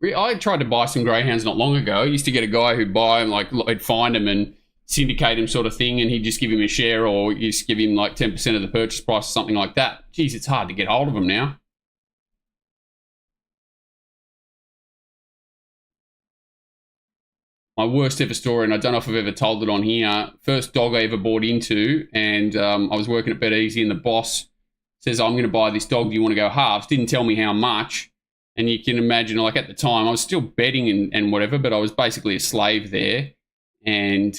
there. I tried to buy some greyhounds not long ago. I used to get a guy who'd buy them, like, I'd find them and syndicate him sort of thing, and he'd just give him a share, or you just give him like 10% of the purchase price or something like that. Geez, it's hard to get hold of them now. My worst ever story, and I don't know if I've ever told it on here. First dog I ever bought into, and I was working at Bet Easy, and the boss says, I'm going to buy this dog. Do you want to go halves? Didn't tell me how much. And you can imagine, like, at the time, I was still betting and whatever, but I was basically a slave there and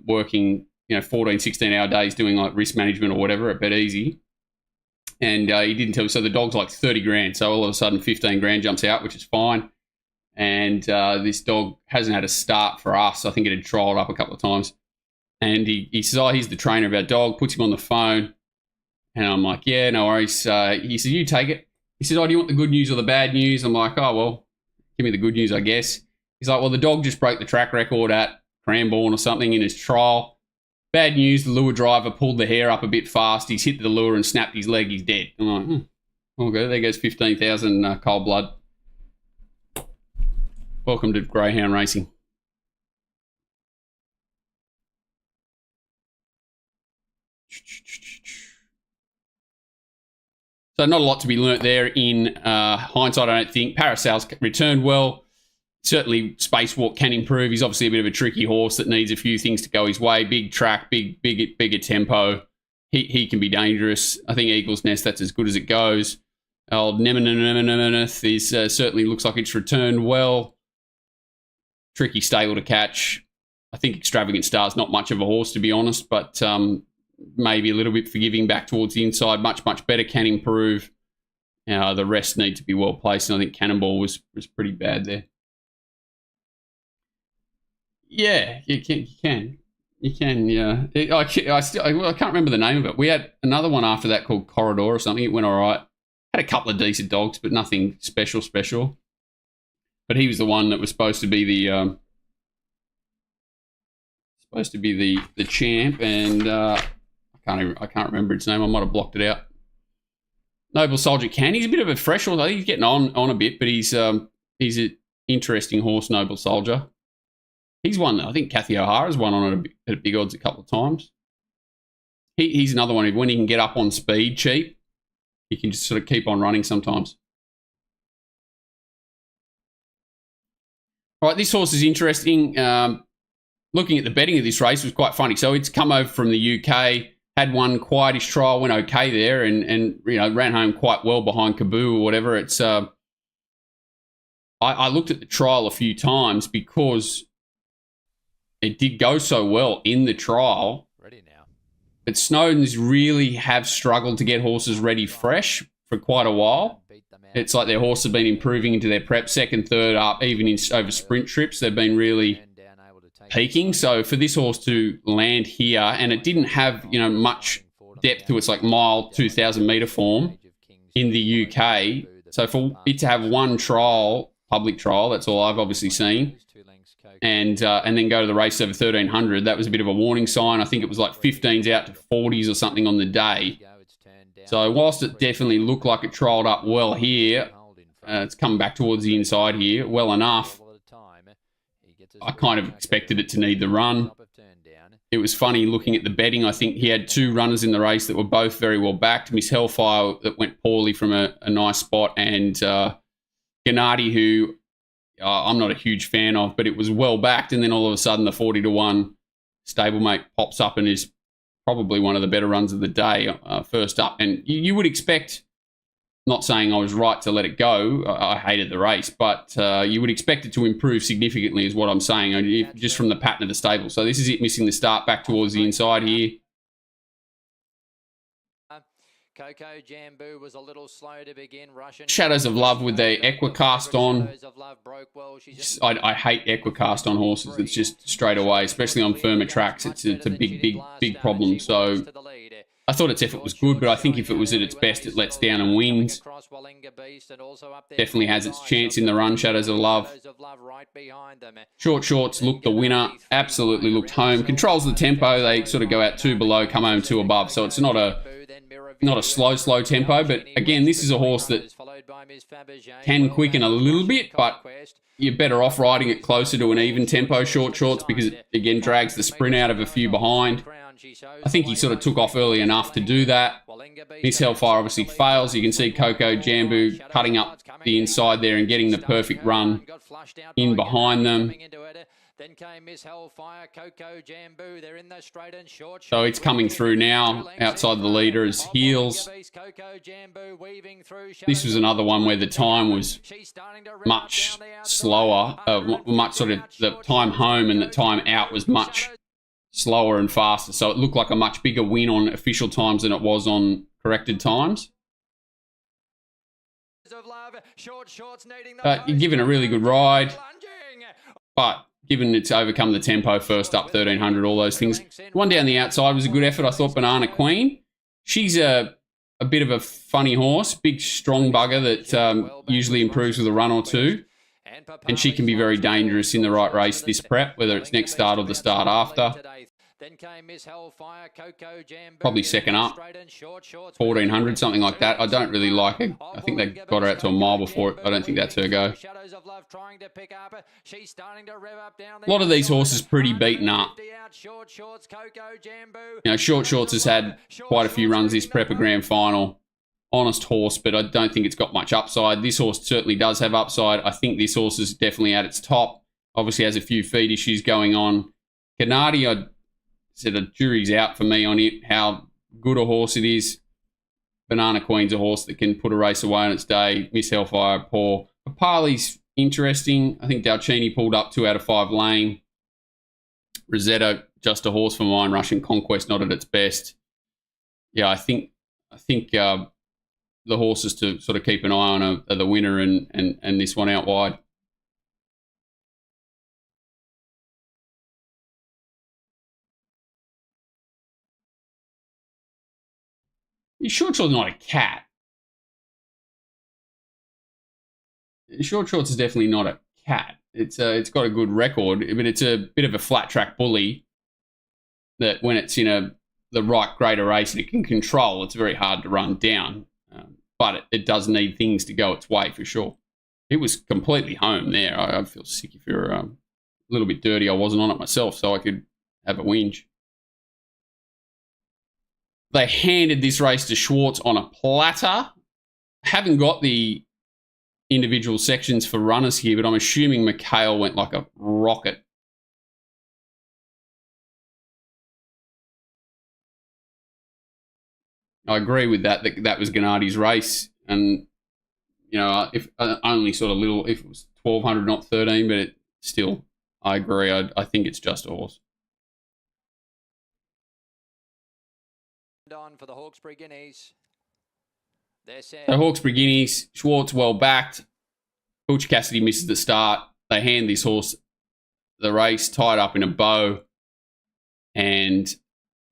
working, you know, 14, 16-hour days doing, like, risk management or whatever at Bet Easy. And he didn't tell me. So the dog's like 30 grand. So all of a sudden 15 grand jumps out, which is fine. And this dog hasn't had a start for us. I think it had trialled up a couple of times. And he says, oh, he's the trainer of our dog, puts him on the phone. And I'm like, yeah, no worries. He says, you take it. He says, oh, do you want the good news or the bad news? I'm like, oh, well, give me the good news, I guess. He's like, well, the dog just broke the track record at Cranbourne or something in his trial. Bad news, the lure driver pulled the hair up a bit fast. He's hit the lure and snapped his leg. He's dead. I'm like, okay, there goes 15,000 cold blood. Welcome to greyhound racing. So not a lot to be learnt there in hindsight, I don't think. Paracel's returned well. Certainly Spacewalk can improve. He's obviously a bit of a tricky horse that needs a few things to go his way. Big track, bigger tempo. He can be dangerous. I think Eagle's Nest, that's as good as it goes. Old Nemeneth is certainly looks like it's returned well. Tricky stable to catch. I think Extravagant Star's not much of a horse, to be honest, but maybe a little bit forgiving back towards the inside. Much better, can improve. The rest need to be well placed, and I think Cannonball was pretty bad there. Yeah, you can. Yeah. I can't remember the name of it. We had another one after that called Corridor or something. It went all right. Had a couple of decent dogs, but nothing special. But he was the one that was supposed to be the champ, and I can't remember its name. I might have blocked it out. Noble Soldier can. He's a bit of a fresh horse. I think he's getting on a bit, but he's an interesting horse, Noble Soldier. He's won. I think Kathy O'Hara's won on it at big odds a couple of times. He's another one. When he can get up on speed cheap, he can just sort of keep on running sometimes. All right, this horse is interesting. Looking at the betting of this race was quite funny. So it's come over from the UK, had one quietish trial, went okay there, and ran home quite well behind Kaboo or whatever. It's I looked at the trial a few times because it did go so well in the trial. Ready now. But Snowden's really have struggled to get horses ready fresh for quite a while. It's like their horse have been improving into their prep, second, third up, even over sprint trips. They've been really peaking. So for this horse to land here, and it didn't have much depth to its like mile 2,000 metre form in the UK. So for it to have one trial, public trial, that's all I've obviously seen, and then go to the race over 1,300, that was a bit of a warning sign. I think it was like 15s out to 40s or something on the day. So whilst it definitely looked like it trialled up well here, it's come back towards the inside here well enough. I kind of expected it to need the run. It was funny looking at the betting. I think he had two runners in the race that were both very well backed. Miss Hellfire that went poorly from a nice spot, and Gennady, who I'm not a huge fan of, but it was well backed. And then all of a sudden the 40-1 stablemate pops up and is probably one of the better runs of the day first up. And you would expect, not saying I was right to let it go, I hated the race, but you would expect it to improve significantly is what I'm saying, just from the pattern of the stable. So this is it missing the start back towards the inside here. Coco Jambu was a little slow to begin. Russian Shadows of Love with their Equicast on. I hate Equicast on horses. It's just straight away, especially on firmer tracks. It's a big problem. So I thought its effort was good, but I think if it was at its best, it lets down and wins. Definitely has its chance in the run, Shadows of Love. Short Shorts looked the winner. Absolutely looked home. Controls the tempo. They sort of go out two below, come home two above. So it's not a slow tempo, but again, this is a horse that can quicken a little bit, but you're better off riding it closer to an even tempo Short Shorts because it, again, drags the sprint out of a few behind. I think he sort of took off early enough to do that. Miss Hellfire obviously fails. You can see Coco Jambu cutting up the inside there and getting the perfect run in behind them. Then came Miss Hellfire, Coco Jambu. They're in the straight and short. So it's coming through now outside the leader as heels. This was another one where the time was much slower, much sort of the time home and the time out was much slower and faster. So it looked like a much bigger win on official times than it was on corrected times. You're given a really good ride, but given it's overcome the tempo first up, 1,300, all those things. One down the outside was a good effort. I thought Banana Queen. She's a bit of a funny horse, big, strong bugger that usually improves with a run or two. And she can be very dangerous in the right race this prep, whether it's next start or the start after. Probably second up, 1,400, something like that. I don't really like her. I think they got her out to a mile before it. I don't think that's her go. A lot of these horses pretty beaten up. Short Shorts has had quite a few runs this prep, a grand final. Honest horse, but I don't think it's got much upside. This horse certainly does have upside. I think this horse is definitely at its top. Obviously has a few feed issues going on. Gennady, I said the jury's out for me on it, how good a horse it is. Banana Queen's a horse that can put a race away on its day. Miss Hellfire, poor. Papali's interesting. I think Dalcini pulled up 2 out of 5 lane. Rosetta, just a horse for mine. Russian Conquest, not at its best. Yeah, I think the horses to sort of keep an eye on are the winner and this one out wide. Short Short's not a cat. Short Shorts is definitely not a cat. It's got a good record, but it's a bit of a flat track bully that when it's in the right greater race and it can control, it's very hard to run down. But it does need things to go its way for sure. It was completely home there. I feel sick if you're a little bit dirty. I wasn't on it myself, so I could have a whinge. They handed this race to Schwartz on a platter. Haven't got the individual sections for runners here, but I'm assuming McHale went like a rocket. I agree with that. That was Gennadi's race, and you know, if only sort of little, if it was 1200, not 13, but still, I agree. I think it's just a horse. On for the Hawkesbury Guineas. So Hawkesbury Guineas, Schwartz well backed. Butch Cassidy misses the start. They hand this horse the race, tied up in a bow, and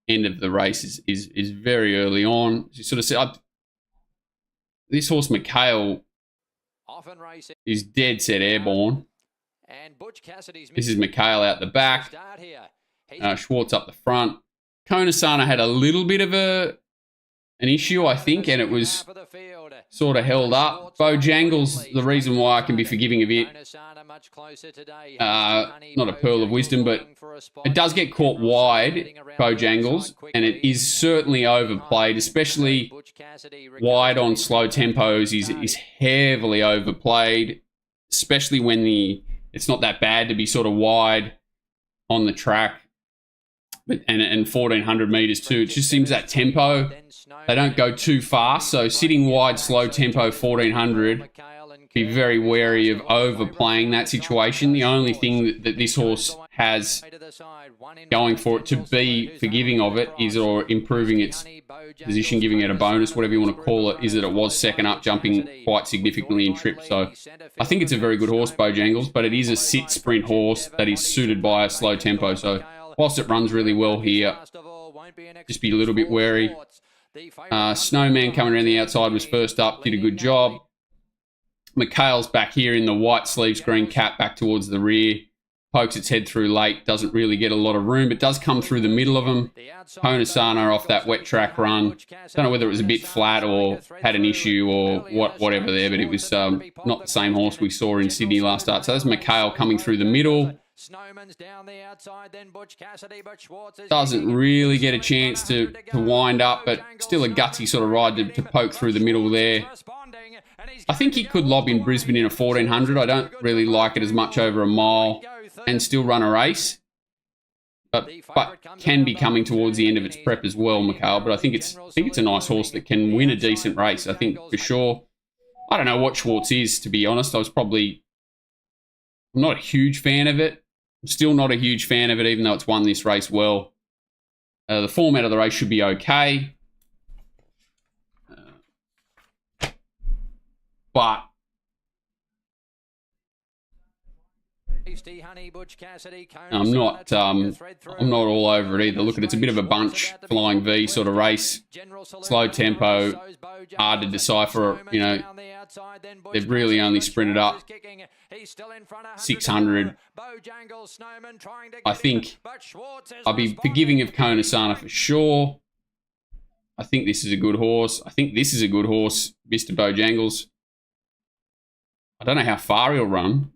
end of the race is very early on. You sort of said, this horse McHale is dead set airborne. And Butch Cassidy's this is McHale out the back. Schwartz up the front. Konasana had a little bit of an issue, I think, and it was sort of held up. Bojangles, the reason why I can be forgiving of it, not a pearl of wisdom, but it does get caught wide, Bojangles, and it is certainly overplayed, especially wide on slow tempos is heavily overplayed, especially when it's not that bad to be sort of wide on the track. And 1400 metres too. It just seems that tempo, they don't go too fast. So sitting wide, slow tempo, 1400, be very wary of overplaying that situation. The only thing that this horse has going for it to be forgiving of it is, or improving its position, giving it a bonus, whatever you want to call it, is that it was second up, jumping quite significantly in trip. So I think it's a very good horse, Bojangles, but it is a sit sprint horse that is suited by a slow tempo. So whilst it runs really well here, just be a little bit wary. Snowman coming around the outside was first up, did a good job. McHale's back here in the white sleeves, green cap, back towards the rear. Pokes its head through late, doesn't really get a lot of room, but does come through the middle of them. Konasana off that wet track run. Don't know whether it was a bit flat or had an issue or whatever there, but it was not the same horse we saw in Sydney last start. So that's McHale coming through the middle. Snowman's down the outside, then Butch Cassidy, but Schwartz doesn't really get a chance to wind up, but still a gutsy sort of ride to poke through the middle there. I think he could lob in Brisbane in a 1400. I don't really like it as much over a mile and still run a race, but can be coming towards the end of its prep as well, McHale. But I think it's a nice horse that can win a decent race. I think for sure. I don't know what Schwartz is, to be honest. I'm not a huge fan of it. I'm still not a huge fan of it, even though it's won this race well. The format of the race should be okay. But I'm not all over it either. Look, it's a bit of a bunch, flying V sort of race. Slow tempo, hard to decipher. You know, they've really only sprinted up 600. I think I'll be forgiving of Konasana for sure. I think this is a good horse. I think this is a good horse, Mr. Bojangles. I don't know how far he'll run.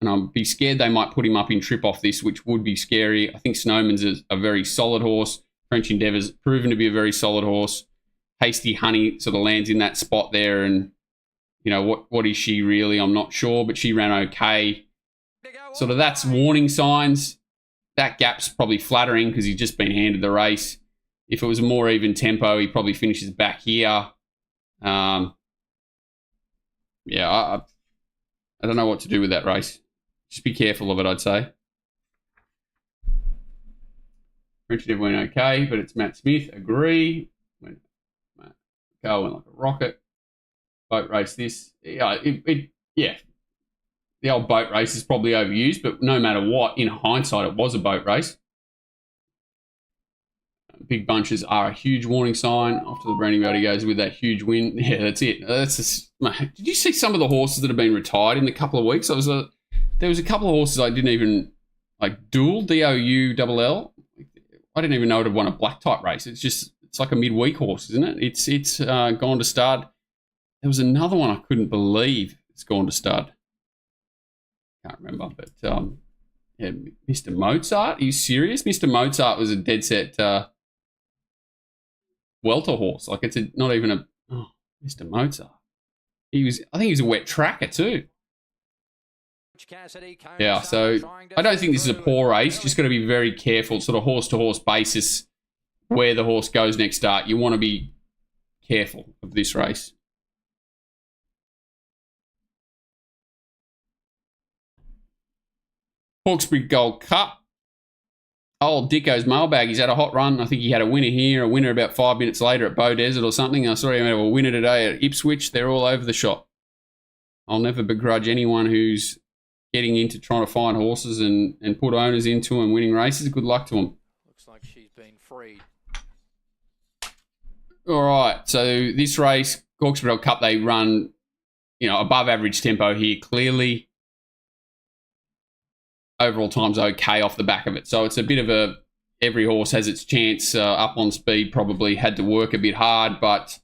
And I'll be scared they might put him up in trip off this, which would be scary. I think Snowman's a very solid horse. French Endeavour's proven to be a very solid horse. Hasty Honey sort of lands in that spot there, and you know what is she really? I'm not sure, but she ran okay. Sort of that's warning signs. That gap's probably flattering because he's just been handed the race. If it was a more even tempo, he probably finishes back here. Yeah, I don't know what to do with that race. Just be careful of it, I'd say. French Endeavour went okay, but it's Matt Smith. Agree. Went like a rocket. Boat race this. Yeah, yeah. The old boat race is probably overused, but no matter what, in hindsight, it was a boat race. Big bunches are a huge warning sign. After the Branding Rowdy goes with that huge win. Yeah, that's it. Did you see some of the horses that have been retired in the couple of weeks? There was a couple of horses I didn't even, like Duel, D-O-U-L-L. I didn't even know it had won a black type race. It's like a midweek horse, isn't it? It's gone to stud. There was another one I couldn't believe it's gone to stud. Can't remember, but yeah, Mr. Mozart. Are you serious? Mr. Mozart was a dead set welter horse. Like not even Mr. Mozart. I think he was a wet tracker too. Yeah, so I don't think this is a poor race. Just got to be very careful, sort of horse-to-horse basis, where the horse goes next start. You want to be careful of this race. Hawkesbury Gold Cup. Old Dicko's mailbag. He's had a hot run. I think he had a winner here, a winner about 5 minutes later at Bow Desert or something. I saw him have a winner today at Ipswich. They're all over the shop. I'll never begrudge anyone who's getting into trying to find horses and put owners into and winning races. Good luck to them. Looks like she's been freed. All right, so this race, Hawkesbury Gold Cup, they run, above average tempo here. Clearly, overall time's okay off the back of it. So it's a bit of every horse has its chance. Up on speed, probably had to work a bit hard, but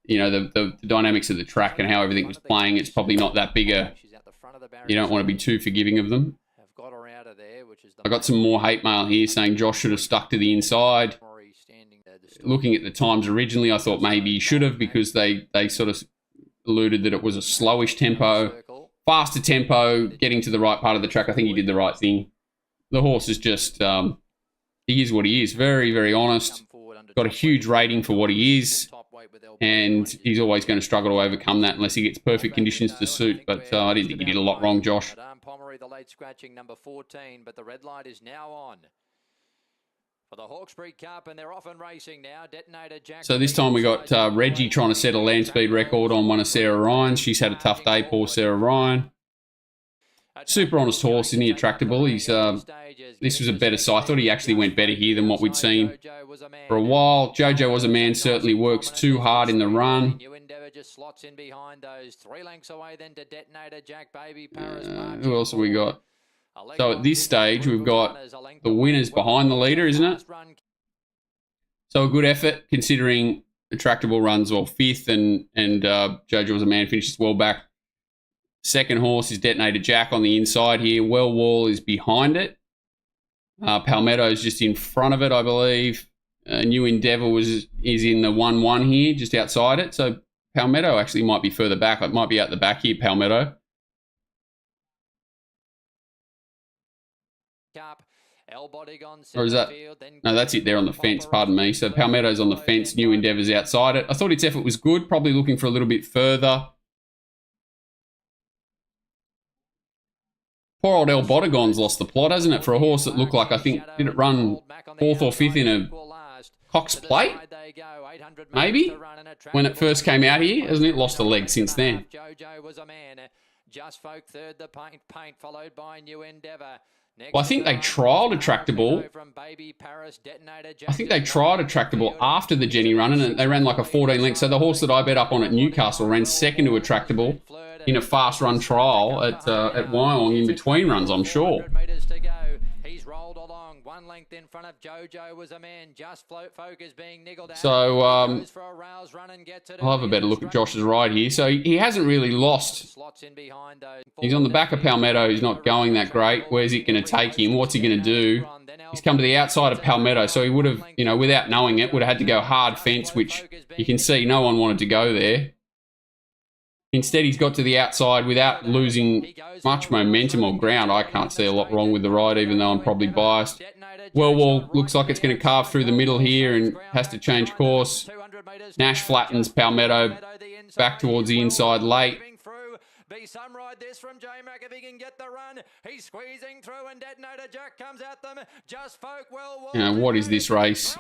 the dynamics of the track and how everything was playing, it's probably not that big a. You don't want to be too forgiving of them. I got some more hate mail here saying Josh should have stuck to the inside. Looking at the times originally, I thought maybe he should have, because they sort of alluded that it was a slowish tempo. Faster tempo, getting to the right part of the track. I think he did the right thing. The horse is just, he is what he is. Very, very honest. Got a huge rating for what he is. And he's always going to struggle to overcome that unless he gets perfect conditions to suit. But I didn't think he did a lot wrong, Josh. The late scratching number 14, but the red light is now on. For the Hawkesbury Cup, and they're off and racing now. Detonator Jack. So this time we got Reggie trying to set a land speed record on one of Sarah Ryan's. She's had a tough day, poor Sarah Ryan. Super honest horse, isn't he? Attractable. He's this was a better side. I thought he actually went better here than what we'd seen for a while. Jojo Was a Man certainly works too hard in the run. Just slots in behind those. 3 lengths away then to Detonator Jack, Baby who else have we got? So at this stage, we've got the winners behind the leader, isn't it? So a good effort considering Attractable runs well 5th and Jojo Was a Man finishes well back. Second horse is Detonator Jack on the inside here. Well Wall is behind it. Palmetto is just in front of it, I believe. New Endeavour is in the 1-1 here, just outside it. So Palmetto actually might be further back. It might be out the back here, Palmetto. Or is that? No, that's it there on the fence, pardon me. So Palmetto's on the fence, New Endeavour's outside it. I thought its effort was good, probably looking for a little bit further. Poor old El Bodegon's lost the plot, hasn't it? For a horse that looked like, I think, did it run 4th or 5th in a Cox Plate? Maybe? When it first came out here, hasn't it? Lost a leg since then. Just Folk third, the paint followed by New Endeavour. Well, I think they trialled Attractable. I think they trialled Attractable after the Jenny run, and they ran like a 14 length. So the horse that I bet up on at Newcastle ran second to Attractable in a fast run trial at Wyong in between runs, I'm sure. He's rolled along 1 length in front of Jojo Was a Man. Just Folk is being niggled out. So I'll have a better look at Josh's ride here. So he hasn't really lost. He's on the back of Palmetto. He's not going that great. Where's it going to take him? What's he going to do? He's come to the outside of Palmetto. So he would have, without knowing it, would have had to go hard fence, which you can see no one wanted to go there. Instead, he's got to the outside without losing much momentum or ground. I can't see a lot wrong with the ride, even though I'm probably biased. Well Wall looks like it's going to carve through the middle here and has to change course. Nash flattens Palmetto back towards the inside late. Be some ride this from J-Mac if he can get the run. He's squeezing through and Detonator Jack comes at them. Just Folk, Well Wall. What is this race?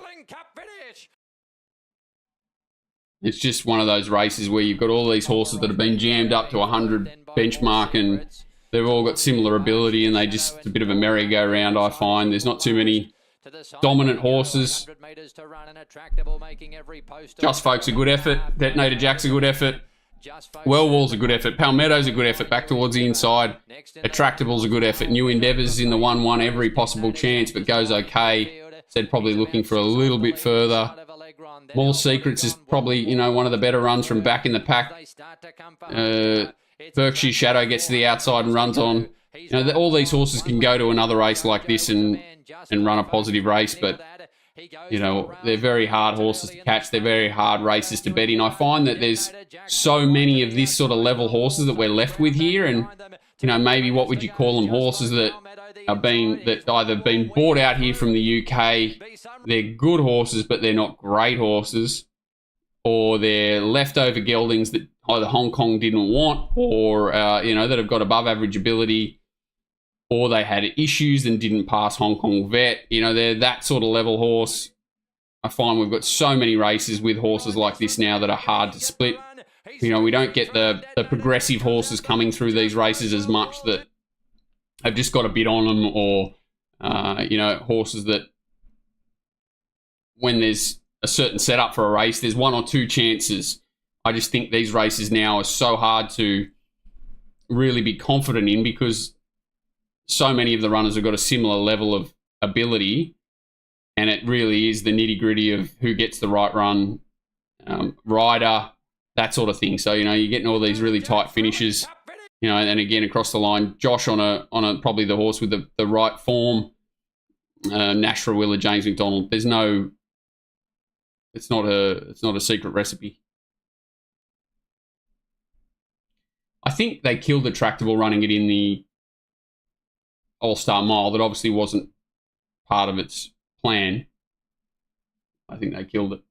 It's just one of those races where you've got all these horses that have been jammed up to 100 benchmark and they've all got similar ability and they just a bit of a merry-go-round, I find. There's not too many dominant horses. Just Folk's a good effort. Detonator Jack's a good effort. Well Wall's a good effort. Palmetto's a good effort back towards the inside. Attractable's a good effort. New Endeavour's in the 1-1 every possible chance but goes okay. Said probably looking for a little bit further. Mall Secrets is probably, one of the better runs from back in the pack. Berkshire Shadow gets to the outside and runs on. All these horses can go to another race like this and run a positive race, but You know, they're very hard horses to catch. They're very hard races to bet in. I find that there's so many of this sort of level horses that we're left with here, and you know, maybe what would you call them? Horses that either been bought out here from the UK. They're good horses, but they're not great horses, or they're leftover geldings that either Hong Kong didn't want, or you know, that have got above average ability, or they had issues and didn't pass Hong Kong vet. You know, they're that sort of level horse. I find we've got so many races with horses like this now that are hard to split. You know, we don't get the progressive horses coming through these races as much that have just got a bit on them, or, you know, horses that when there's a certain setup for a race, there's one or two chances. I just think these races now are so hard to really be confident in, because so many of the runners have got a similar level of ability, and it really is the nitty-gritty of who gets the right run, rider, that sort of thing. So, you know, you're getting all these really tight finishes, you know, and again, across the line, Josh on a probably the horse with the right form, Nashra Willa, James McDonald. There's no, it's not a secret recipe. I think they killed the tractable running it in the All-Star Mile. That obviously wasn't part of its plan. I think they killed it.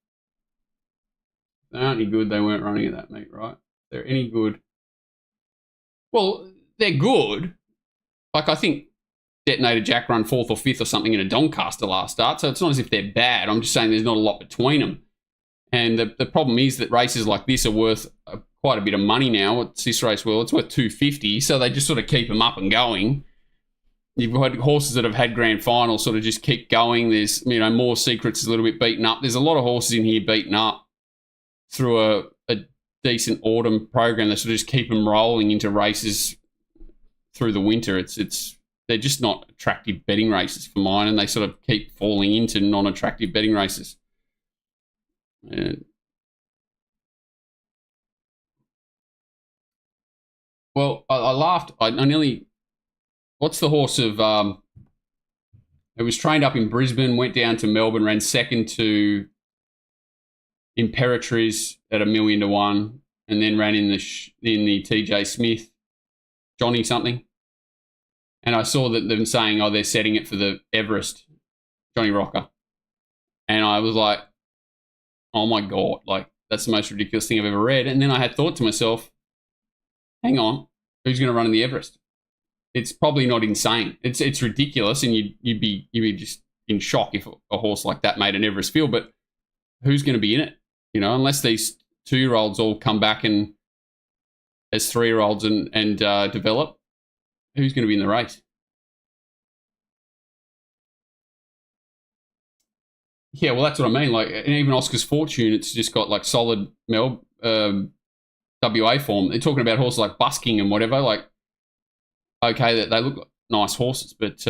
If they aren't any good, they weren't running at that meet, right? If they're any good. Well, they're good. Like, I think Detonator Jack run 4th or 5th or something in a Doncaster last start, so it's not as if they're bad. I'm just saying there's not a lot between them. And the problem is that races like this are worth quite a bit of money now. It's this race, well, it's worth $250, so they just sort of keep them up and going. You've got horses that have had grand finals sort of just keep going. There's, you know, More Secrets is a little bit beaten up. There's a lot of horses in here beaten up through a decent autumn program that sort of just keep them rolling into races through the winter. They're just not attractive betting races for mine, and they sort of keep falling into non-attractive betting races. Well, I laughed. I nearly... What's the horse of... it was trained up in Brisbane, went down to Melbourne, ran second to Imperatriz at $1 million to 1, and then ran in the TJ Smith, Johnny something. And I saw that them saying, oh, they're setting it for the Everest, Johnny Rocker. And I was like, oh my God, like, that's the most ridiculous thing I've ever read. And then I had thought to myself, hang on, who's going to run in the Everest? It's probably not insane. It's ridiculous, and you'd be just in shock if a horse like that made an Everest field. But who's going to be in it? You know, unless these 2-year-olds all come back and as 3-year-olds and develop, who's going to be in the race? Yeah, well, that's what I mean. Like, and even Oscar's Fortune, it's just got like solid WA form. They're talking about horses like Busking and whatever. Like, okay, that they look like nice horses, but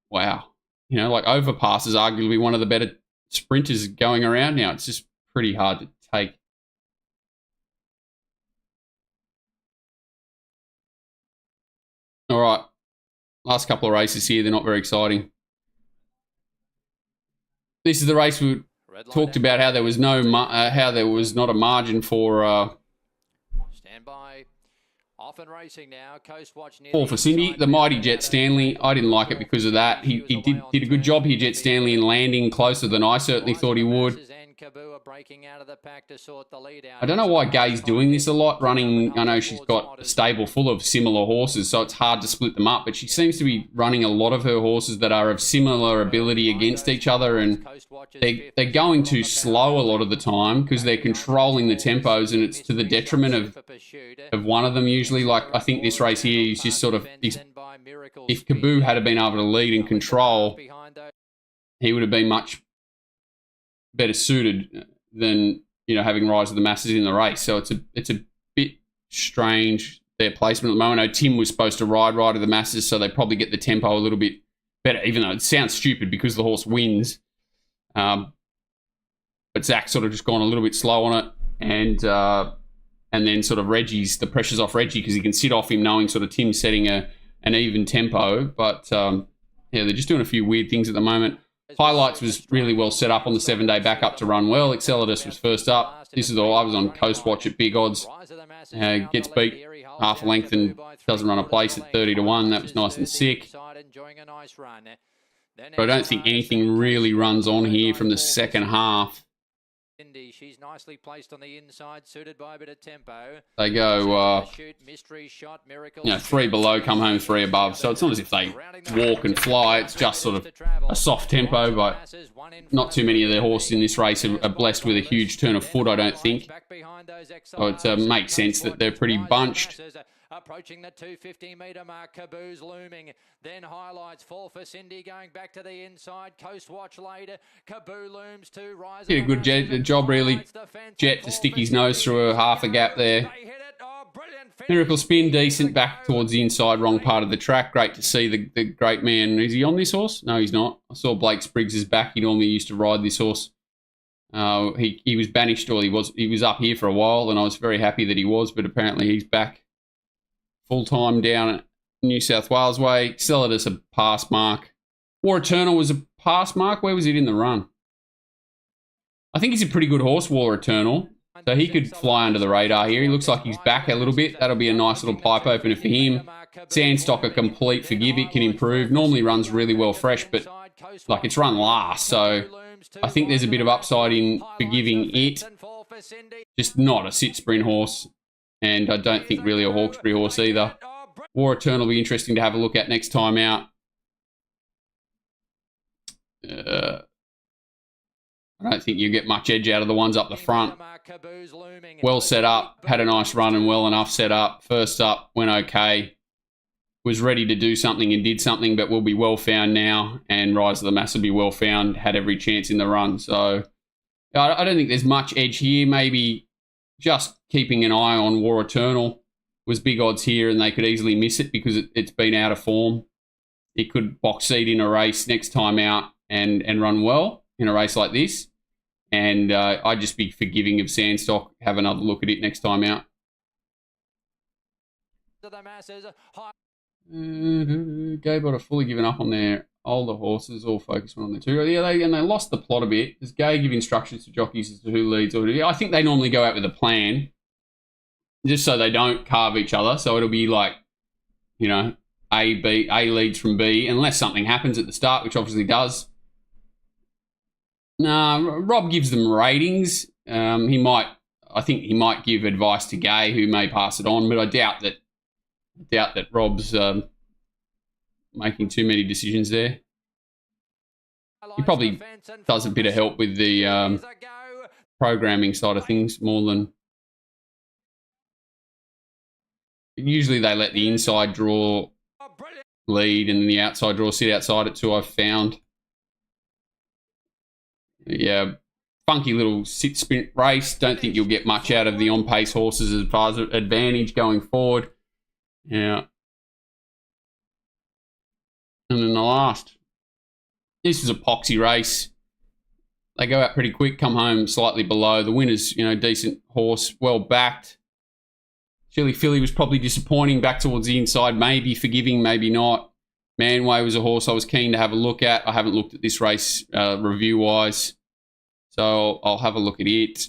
wow, you know, like Overpass is arguably one of the better sprinters going around now. It's just pretty hard to take. All right, last couple of races here. They're not very exciting. This is the race we talked about, how there was not a margin for. Stand by. Off and racing now. Coast Watch near 4 for Cindy, the mighty Jet Stanley. I didn't like it because of that. He did a good job here, Jet Stanley, in landing closer than I certainly thought he would. I don't know why Gay's doing this a lot, running. I know she's got a stable full of similar horses, so it's hard to split them up, but she seems to be running a lot of her horses that are of similar ability against each other, and they're going too slow a lot of the time because they're controlling the tempos, and it's to the detriment of one of them usually. Like, I think this race here is just sort of, if Kaboo had been able to lead and control, he would have been much better suited than, you know, having Rise of the Masses in the race. So it's a bit strange, their placement at the moment. I know Tim was supposed to ride Ride of the Masses, so they probably get the tempo a little bit better, even though it sounds stupid because the horse wins. But Zach's sort of just gone a little bit slow on it, and then sort of the pressure's off Reggie because he can sit off him knowing sort of Tim's setting an even tempo, but Yeah, they're just doing a few weird things at the moment. Highlights was really well set up on the 7-day backup to run well. Exceladus was first up. This is all. I was on Coast Watch at big odds. Gets beat half a length and doesn't run a place at 30-1. That was nice and sick. But I don't think anything really runs on here from the second half. She's nicely placed on the inside, suited by a bit of tempo. They go, 3 below, come home 3 above. So it's not as if they walk and fly. It's just sort of a soft tempo, but not too many of their horses in this race are blessed with a huge turn of foot, I don't think. So it makes sense that they're pretty bunched. Approaching the 250-metre mark, Kaboo's looming. Then Highlights fall for Cindy, going back to the inside. Coast Watch later. Kaboo looms to Rise. Did a good job, really. Jet to stick his nose through a half a gap there. Miracle Spin, decent, back towards the inside, wrong part of the track. Great to see the great man. Is he on this horse? No, he's not. I saw Blake Spriggs' back. He normally used to ride this horse. He was banished, or he was up here for a while, and I was very happy that he was, but apparently he's back full-time down at New South Wales way. Celadus a pass mark. War Eternal was a pass mark. Where was it in the run? I think he's a pretty good horse, War Eternal. So he could fly under the radar here. He looks like he's back a little bit. That'll be a nice little pipe opener for him. Sandstock a complete forgive. It can improve. Normally runs really well fresh, but like it's run last. So I think there's a bit of upside in forgiving it. Just not a sit sprint horse. And I don't think really a Hawkesbury horse either. War Eternal will be interesting to have a look at next time out. I don't think you get much edge out of the ones up the front. Well set up, had a nice run and well enough set up. First up, went okay. Was ready to do something and did something, but will be well found now. And Rise of the Mass will be well found, had every chance in the run. So I don't think there's much edge here. Maybe just keeping an eye on War Eternal was big odds here, and they could easily miss it because it's been out of form. It could box seat in a race next time out and run well in a race like this. And I'd just be forgiving of Sandstock. Have another look at it next time out. Gaybot are fully given up on their older horses. All focus on the two. Yeah, they lost the plot a bit. Does Gay give instructions to jockeys as to who leads or who? I think they normally go out with a plan, just so they don't carve each other. So it'll be like, A leads from B, unless something happens at the start, which obviously does. Nah, Rob gives them ratings. I think he might give advice to Gay, who may pass it on, but I doubt that Rob's making too many decisions there. He probably does a bit of help with the programming side of things more than... Usually they let the inside draw lead and the outside draw sit outside it too, I've found. Yeah, funky little sit sprint race. Don't think you'll get much out of the on-pace horses as far as advantage going forward. Yeah. And then the last. This was a poxy race. They go out pretty quick, come home slightly below. The winner's, decent horse, well backed. Chili Philly was probably disappointing, back towards the inside, maybe forgiving, maybe not. Manway was a horse I was keen to have a look at. I haven't looked at this race review-wise, so I'll have a look at it.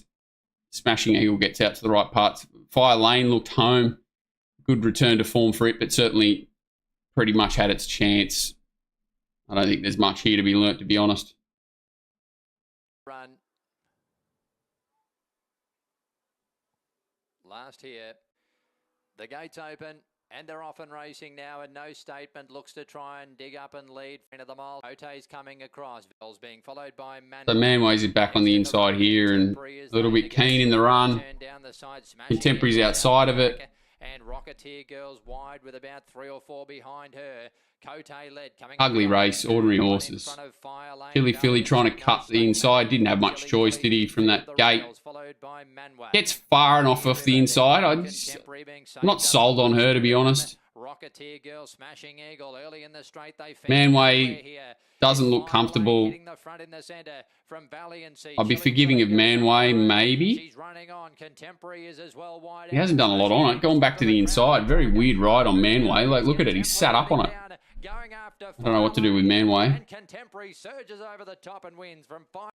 Smashing Eagle gets out to the right parts. Fire Lane looked home. Good return to form for it, but certainly pretty much had its chance. I don't think there's much here to be learnt, to be honest. Run. Last here. The gates open. And they're off and racing now, and No Statement looks to try and dig up and lead into the mile. Ote's coming across. Vels being followed by Man. So Manways is back on the inside here and a little bit keen in the run. Contemporary's outside of it. And Rocketeer Girls wide with about 3 or 4 behind her. Cote led coming. Ugly race, ordinary horses. Chili Philly trying to cut the inside. Didn't have much choice, did he, from that gate? Gets far enough off the inside. I'm not sold on her, to be honest. Rocketeer Girl, Smashing Eagle early in the straight. Manway doesn't look comfortable. I'll be forgiving of Manway, maybe. He hasn't done a lot on it. Going back to the inside. Very weird ride on Manway. Like, look at it. He's sat up on it. Going after I don't know what to do with Manway. and Contemporary surges over the top and wins from 5.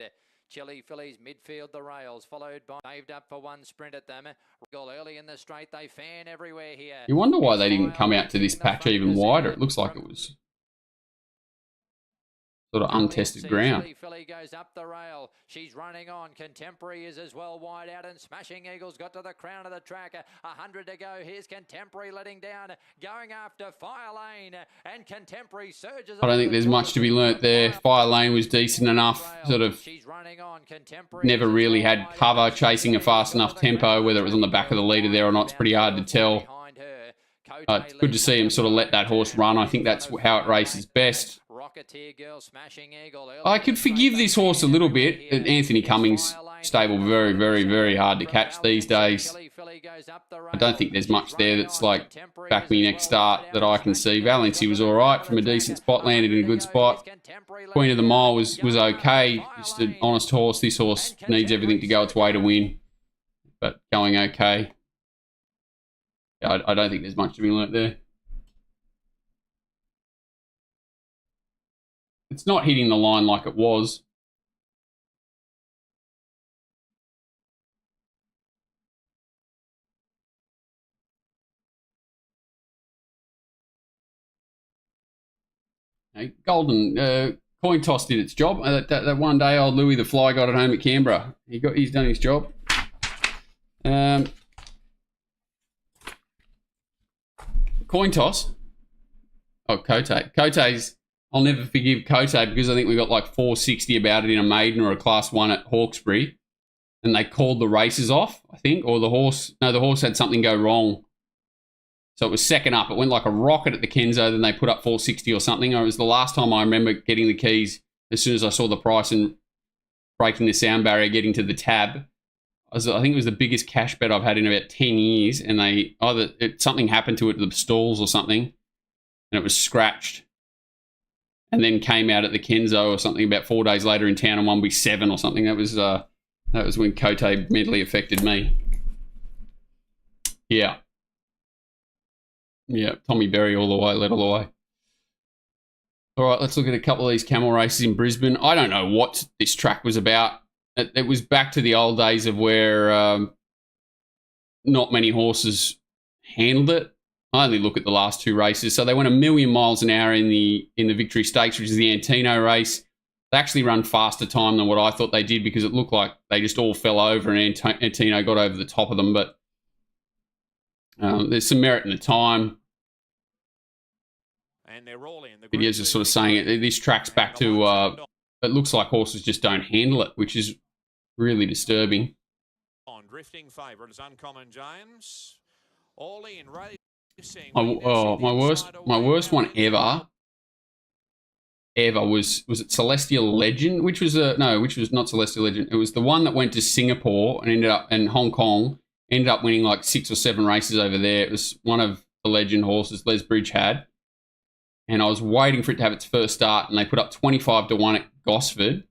Chili Phillies midfield the rails, followed by saved up for one sprint at them. Early in the straight, they fan everywhere here. You wonder why they didn't come out to this patch even wider. It looks like it was sort of untested ground. Philly goes up the rail. She's running on. Contemporary is as well wide out, and Smashing Eagles got to the crown of the track. 100 to go. Here's Contemporary letting down, going after Fire Lane, and Contemporary surges. I don't think there's much to be learnt there. Fire Lane was decent enough, sort of never really had cover, chasing a fast enough tempo, whether it was on the back of the leader there or not. It's pretty hard to tell. It's good to see him sort of let that horse run. I think that's how it races best. I could forgive this horse a little bit. Anthony Cummings stable, very, very, very hard to catch these days. I don't think there's much there that's like back me next start that I can see. Valencia was all right from a decent spot, landed in a good spot. Queen of the Mile was okay. Just an honest horse. This horse needs everything to go its way to win, but going okay. I don't think there's much to be learnt there. It's not hitting the line like it was. Golden coin toss did its job. That one day old Louis the Fly got it home at Canberra. He's done his job. Coin toss. Oh, Kote. Kote's, I'll never forgive Kote because I think we got like 460 about it in a maiden or a class 1 at Hawkesbury. And they called the races off, I think. Or the horse had something go wrong. So it was second up. It went like a rocket at the Kenzo. Then they put up 460 or something. It was the last time I remember getting the keys as soon as I saw the price and breaking the sound barrier, getting to the tab. I think it was the biggest cash bet I've had in about 10 years, and something happened to it, the stalls or something, and it was scratched, and then came out at the Kenzo or something about 4 days later in town and won by 7 or something. That was when Kote mentally affected me. Yeah, Tommy Berry all the way, led all the way. All right, let's look at a couple of these camel races in Brisbane. I don't know what this track was about. It was back to the old days of where not many horses handled it. I only look at the last 2 races. So they went 1,000,000 miles an hour in the Victory Stakes, which is the Antino race. They actually run faster time than what I thought they did because it looked like they just all fell over and Antino got over the top of them. But there's some merit in the time. And they're all in. The videos are sort of saying it. This track's back to... it looks like horses just don't handle it, which is really disturbing. On drifting favourite is Uncommon James. All in racing. My worst one ever was it Celestial Legend, which was not Celestial Legend. It was the one that went to Singapore and ended up in Hong Kong, ended up winning like 6 or 7 races over there. It was one of the Legend horses Les Bridge had. And I was waiting for it to have its first start, and they put up 25 to 1 at Gosford,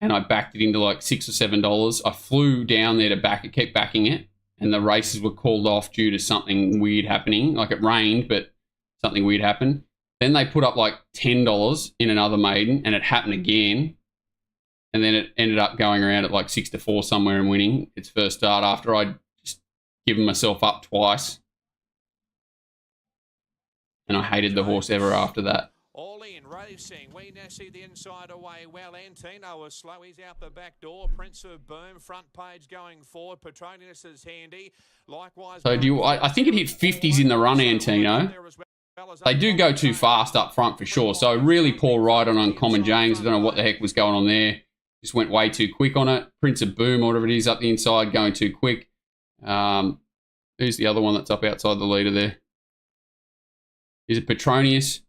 and I backed it into like $6 or $7. I flew down there to back it, kept backing it, and the races were called off due to something weird happening. Like it rained, but something weird happened. Then they put up like $10 in another maiden, and it happened again. And then it ended up going around at like 6 to 4 somewhere and winning its first start after I'd just given myself up twice. And I hated the horse ever after that. All in racing. We now see the inside away. Well, Antino was slow. He's out the back door. Prince of Boom, front page going forward. Petronius is handy. Likewise. So I think it hit 50s in the run, Antino. They do go too fast up front for sure. So really poor ride on Uncommon James. I don't know what the heck was going on there. Just went way too quick on it. Prince of Boom, or whatever it is, up the inside, going too quick. Who's the other one that's up outside the leader there? Is it Petronius?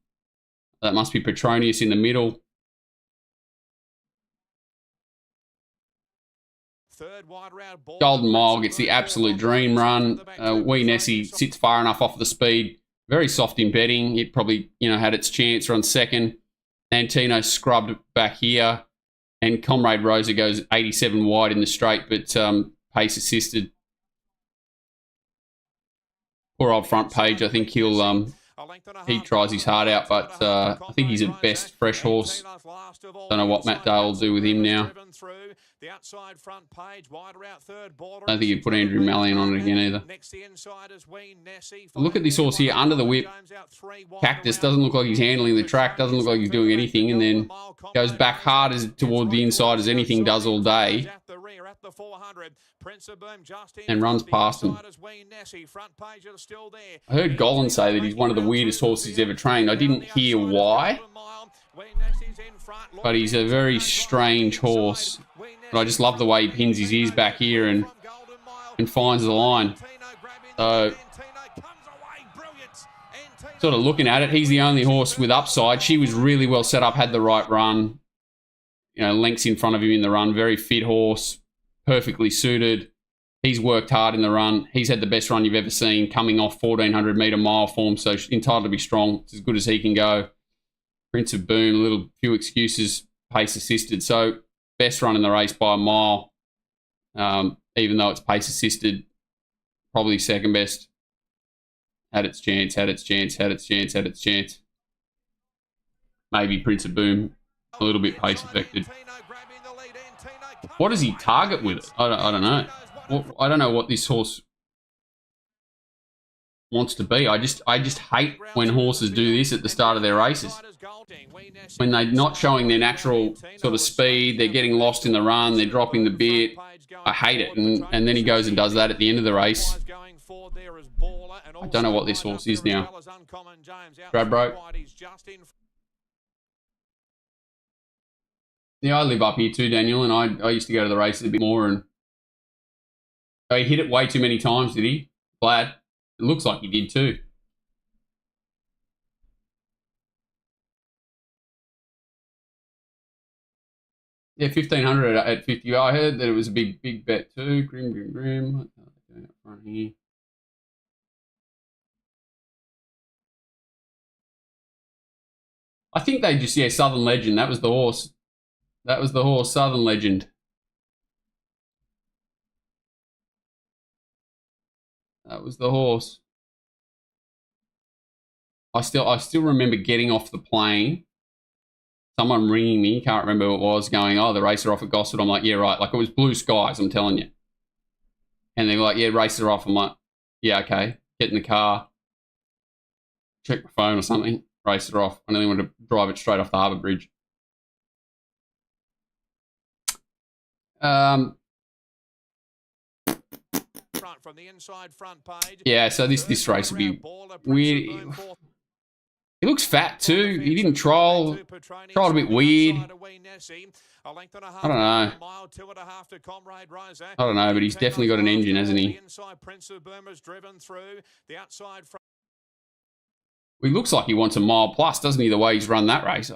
That must be Petronius in the middle. Golden Mile gets the absolute dream run. Wee Nessie sits far enough off the speed. Very soft in betting. It probably, had its chance on second. Antino scrubbed back here. And Comrade Rosa goes 87 wide in the straight, but pace assisted. Poor old front page. I think he'll He tries his heart out, but I think he's at best fresh horse. Don't know what Matt Dale will do with him now. I don't think he'd put Andrew Mallion on it again either. Look at this horse here, under the whip. Cactus doesn't look like he's handling the track, doesn't look like he's doing anything, and then goes back hard toward the inside as anything does all day, and runs past him. I heard Golan say that he's one of the weirdest horses he's ever trained. I didn't hear why, but he's a very strange horse. But I just love the way he pins his ears back here and finds the line. So, sort of looking at it, he's the only horse with upside. She was really well set up, had the right run. You know, lengths in front of him in the run. Very fit horse, perfectly suited. He's worked hard in the run. He's had the best run you've ever seen, coming off 1,400 metre mile form, so entitled to be strong. It's as good as he can go. Prince of Boom, a little few excuses, pace assisted. So best run in the race by a mile, even though it's pace assisted. Probably second best. Had its chance, had its chance, had its chance, had its chance. Maybe Prince of Boom, a little bit pace affected. What does he target with it? I don't know. I don't know what this horse wants to be. I just hate when horses do this at the start of their races. When they're not showing their natural sort of speed, they're getting lost in the run, they're dropping the bit. I hate it. And then he goes and does that at the end of the race. I don't know what this horse is now. Stradbroke. Yeah, I live up here too, Daniel, and I used to go to the races a bit more, and he hit it way too many times, did he? Glad. It looks like he did too. Yeah, 1,500 at 50. I heard that it was a big bet too. Grim. Up front here. I think they just, Southern Legend. That was the horse. Southern Legend. That was the horse. I still remember getting off the plane, someone ringing me, can't remember who it was, going, oh, the races are off at Gosford. I'm like, yeah, right. Like, it was blue skies, I'm telling you. And they were like, yeah, races are off. I'm like, yeah, okay. Get in the car, check my phone or something, races are off. I nearly wanted to drive it straight off the Harbour Bridge. From the inside front page. Yeah, so this race will be weird. He looks fat too. He didn't trial a bit weird. I don't know, but he's definitely got an engine, hasn't he? He looks like he wants a mile plus, doesn't he, the way he's run that race?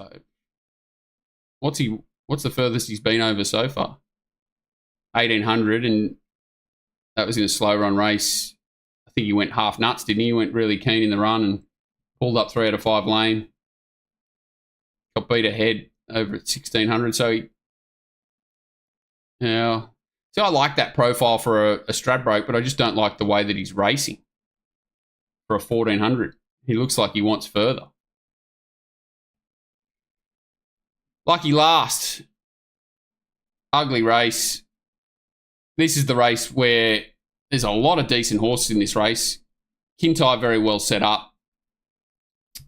What's the furthest he's been over so far? 1,800, and that was in a slow run race. I think he went half nuts, didn't he? He went really keen in the run and pulled up 3 out of 5 lane. Got beat ahead over at 1,600. So, I like that profile for a Stradbroke, but I just don't like the way that he's racing for a 1,400. He looks like he wants further. Lucky last. Ugly race. This is the race where there's a lot of decent horses in this race. Kintyre very well set up.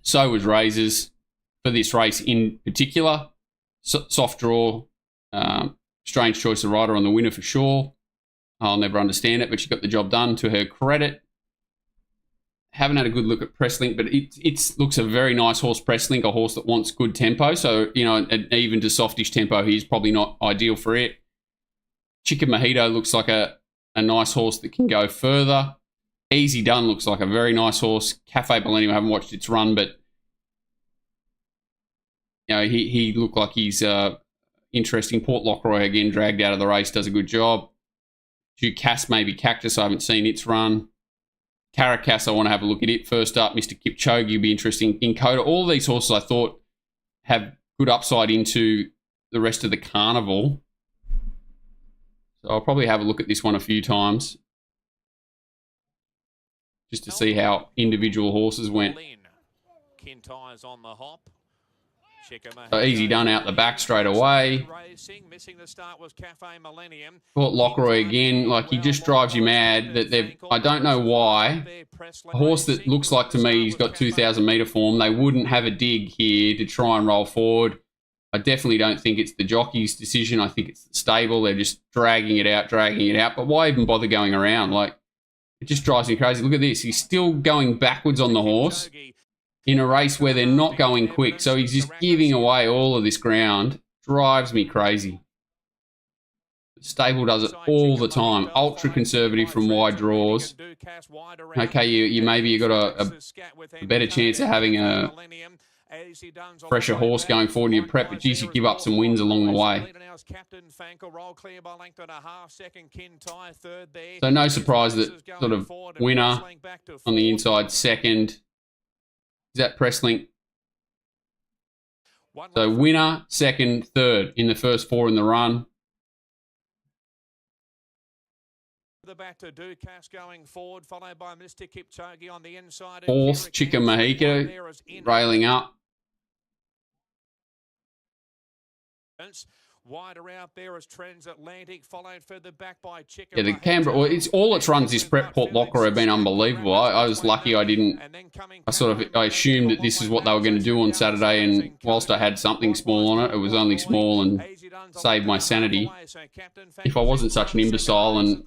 So was Razors for this race in particular. Soft draw. Strange choice of rider on the winner for sure. I'll never understand it, but she got the job done to her credit. Haven't had a good look at Presslink, but it looks a very nice horse, Presslink, a horse that wants good tempo. So, an even to softish tempo, he's probably not ideal for it. Chicken Mojito looks like a nice horse that can go further. Easy Done looks like a very nice horse. Cafe Millennium, I haven't watched its run, but he looked like he's interesting. Port Lockroy, again, dragged out of the race, does a good job. Ducasse, maybe Cactus, I haven't seen its run. Caracas, I want to have a look at it. First up, Mr. Kipchoge will be interesting. In Coda, all these horses I thought have good upside into the rest of the carnival. So I'll probably have a look at this one a few times just to see how individual horses went. Kintyre's on the hop. So Easy Done out the back straight away. Missing the start was Cafe Millennium. Port Lockroy again, like he just drives you mad that they've, I don't know why, a horse that looks like to me he's got 2,000 metre form, they wouldn't have a dig here to try and roll forward. I definitely don't think it's the jockey's decision. I think it's the stable. They're just dragging it out. But why even bother going around? Like, it just drives me crazy. Look at this. He's still going backwards on the horse in a race where they're not going quick. So he's just giving away all of this ground. Drives me crazy. The stable does it all the time. Ultra conservative from wide draws. Okay, you got a better chance of having a fresher horse going forward in your prep, but geez, you give up some wins along the way. So no surprise that sort of Winner on the inside second. Is that Presslink? So Winner, second, third in the first four in the run. The back to Dukas going forward, followed by Mr. Kipchoge on the inside. Fourth, Chica Mahika railing up. Wider out there as Transatlantic, followed further back by Chica. Yeah, the Canberra, well, it's all its runs this prep. Port Lockroy have been unbelievable. I was lucky I didn't. I assumed that this is what they were going to do on Saturday, and whilst I had something small on it, it was only small and saved my sanity. If I wasn't such an imbecile and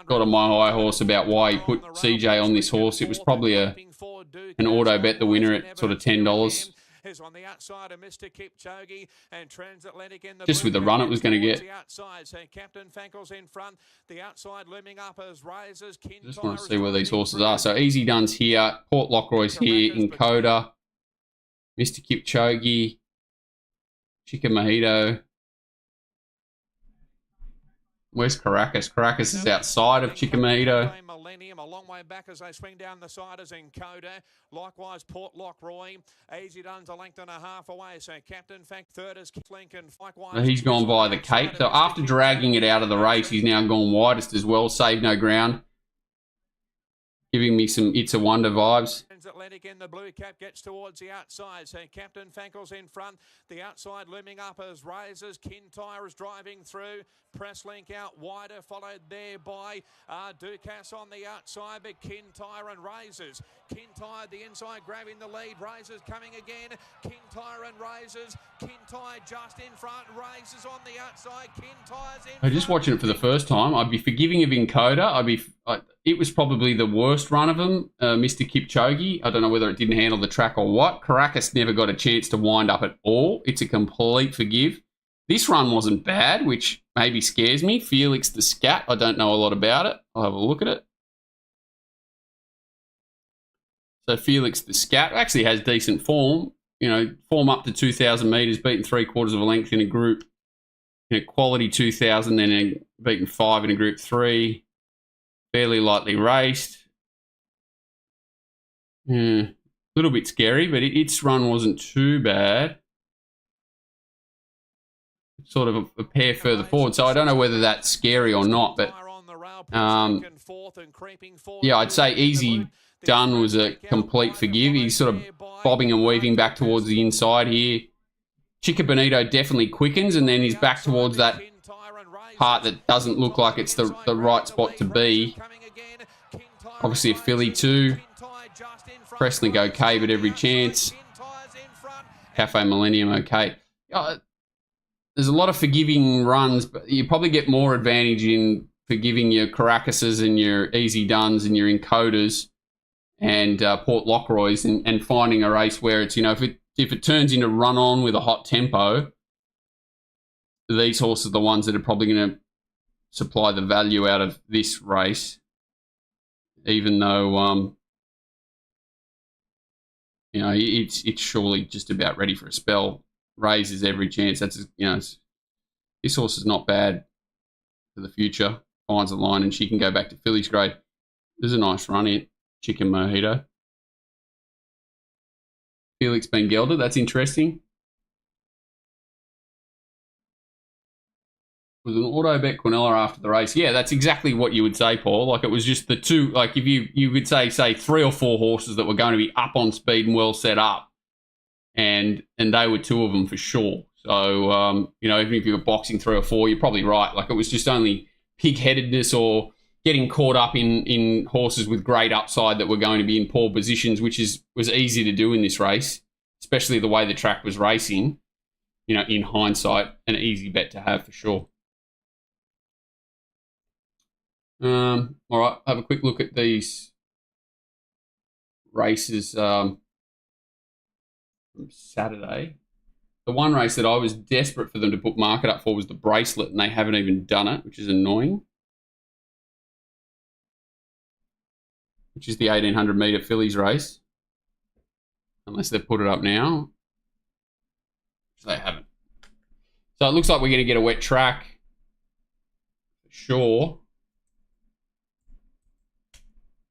got on my high horse about why he put CJ on this horse, it was probably an auto bet the winner at sort of $10. Is on the outside of Mr. Kipchoge and Transatlantic in the just with the run it was going to get. Outside, so Captain Fankel's in front. The outside looming up as Razors. Just want to see where these horses are. So Easy Done's here, Port Lockroy's here, Encoder, Mr. Kipchoge, Chica Mojito. Where's Caracas? Caracas is outside of Chica Mojito. A long way back as they swing down the side as Encoder. Likewise, Port Lockroy. Easy Done's a length and a half away. So Captain Fank third is Lincoln. Likewise, he's gone by the Cape. So after dragging it out of the race, he's now gone widest as well. Save no ground. Giving me some It's a Wonder vibes. Atlantic in the blue cap gets towards the outside. So Captain Fankel's in front. The outside looming up as Razors. Kintyre is driving through. Presslink out wider, followed there by Dukas on the outside, but Kintyre and Razors. Kintyre the inside grabbing the lead. Razors coming again. Kintyre and Razors. Kintyre just in front. Razors on the outside. Kintyre's in front. I'm just watching it for the first time. I'd be forgiving of Encoder. It was probably the worst run of them, Mr. Kipchoge. I don't know whether it didn't handle the track or what. Caracas never got a chance to wind up at all. It's a complete forgive. This run wasn't bad, which maybe scares me. Felix the Scat, I don't know a lot about it. I'll have a look at it. So Felix the Scat actually has decent form. You know, form up to 2,000 metres, beaten 3/4 of a length in a group. In a quality 2,000, then beaten 5 in a group 3. Fairly lightly raced. A little bit scary, but its run wasn't too bad. Sort of a pair further forward, so I don't know whether that's scary or not, but yeah, I'd say Easy Done was a complete forgive. He's sort of bobbing and weaving back towards the inside here. Chica Bonito definitely quickens, and then he's back towards that part that doesn't look like it's the right spot to be. Obviously a filly too. Presslink okay, but every chance. Cafe Millennium okay. There's a lot of forgiving runs, but you probably get more advantage in forgiving your Caracases and your Easy Duns and your Encoders and Port Lockroys and finding a race where it's, you know, if it turns into run on with a hot tempo, these horses are the ones that are probably going to supply the value out of this race, even though, you know, it's surely just about ready for a spell. Raises every chance. That's, you know, this horse is not bad for the future. Finds a line and she can go back to Phillies grade. There's a nice run here. Chicken Mojito. Felix been gelded. That's interesting. Was an auto bet Quinella after the race. Yeah, that's exactly what you would say, Paul. Like, it was just the two, like if you would say 3 or 4 horses that were going to be up on speed and well set up. and they were two of them for sure. So, you know, even if you were boxing 3 or 4, you're probably right. Like, it was just only pig-headedness or getting caught up in horses with great upside that were going to be in poor positions, which was easy to do in this race, especially the way the track was racing. You know, in hindsight, an easy bet to have for sure. All right, have a quick look at these races from Saturday. The one race that I was desperate for them to put market up for was the Bracelet, and they haven't even done it, which is annoying. Which is the 1,800 metre fillies race. Unless they've put it up now. They haven't. So it looks like we're going to get a wet track. For sure.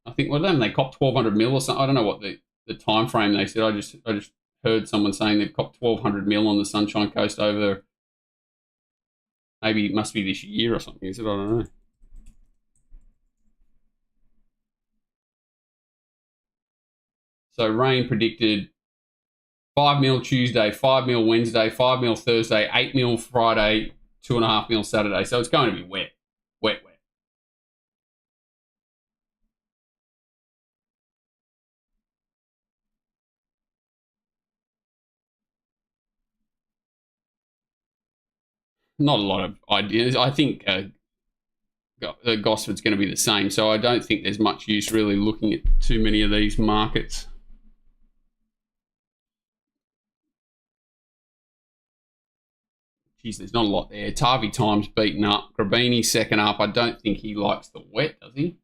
I think, well, then they copped 1,200 mil or something. I don't know what the time frame they said. I just heard someone saying they've copped 1,200 mil on the Sunshine Coast over there. Maybe it must be this year or something, is it? I don't know. So rain predicted 5 mil Tuesday, 5 mil Wednesday, 5 mil Thursday, 8 mil Friday, 2.5 mil Saturday. So it's going to be wet. Wet. Not a lot of ideas. I think Gosford's going to be the same. So I don't think there's much use really looking at too many of these markets. Geez, there's not a lot there. Tarvi Time's beaten up. Grabini second up. I don't think he likes the wet, does he?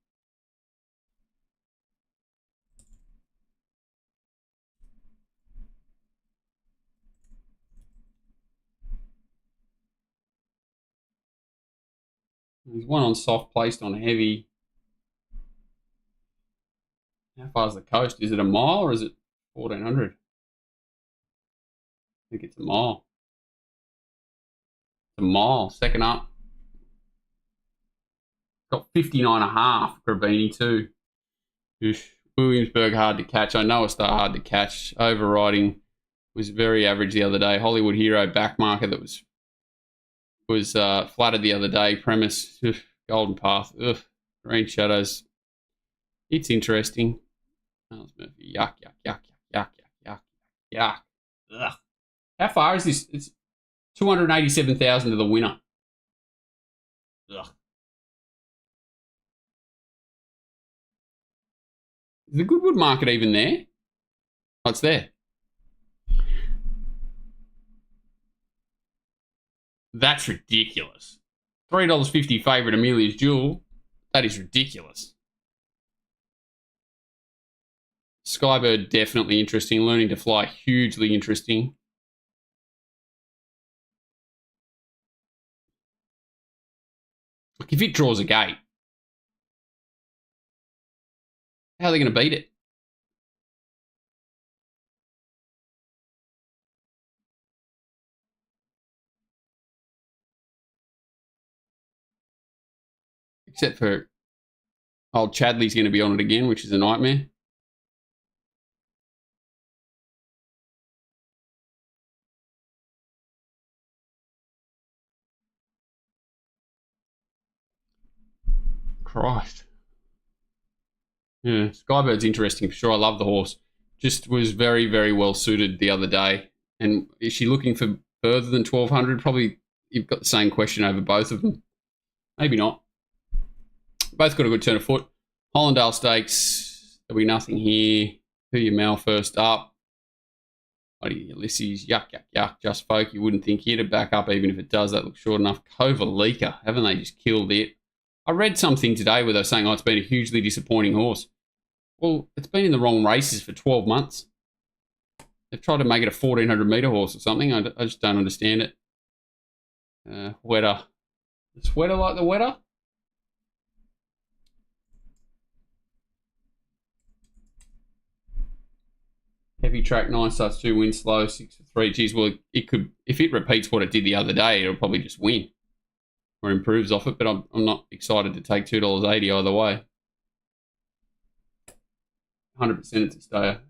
There's one on soft, placed on heavy. How far is the coast? Is it a mile or is it 1,400? I think it's a mile. It's a mile. Second up. Got 59.5. Grabini too. Williamsburg hard to catch. I know it's hard to catch. Overriding was very average the other day. Hollywood Hero back marker that was flattered the other day. Premise, Golden Path, Green Shadows. It's interesting. Yuck. Ugh. How far is this? It's 287,000 to the winner. Ugh. Is the Goodwood market even there? Oh, it's there. That's ridiculous. $3.50 favourite Amelia's Jewel. That is ridiculous. Skybird, definitely interesting. Learning to Fly, hugely interesting. Like, if it draws a gate, how are they going to beat it? Except for old Chadley's going to be on it again, which is a nightmare. Christ. Yeah, Skybird's interesting for sure. I love the horse. Just was very, very well suited the other day. And is she looking for further than 1,200? Probably you've got the same question over both of them. Maybe not. Both got a good turn of foot. Hollandale Stakes, there'll be nothing here. Who you Mal first up? Ulysses, yuck. Just Folk, you wouldn't think he'd back up even if it does. That looks short enough. Kovalika, haven't they just killed it? I read something today where they're saying, it's been a hugely disappointing horse. Well, it's been in the wrong races for 12 months. They've tried to make it a 1,400 metre horse or something. I just don't understand it. Wetter. Is Wetter like the Wetter? Heavy track, 9 starts 2, wins slow, 6 for 3. Geez, well, it could, if it repeats what it did the other day, it'll probably just win or improves off it. But I'm not excited to take $2.80 either way. 100% it's a stayer.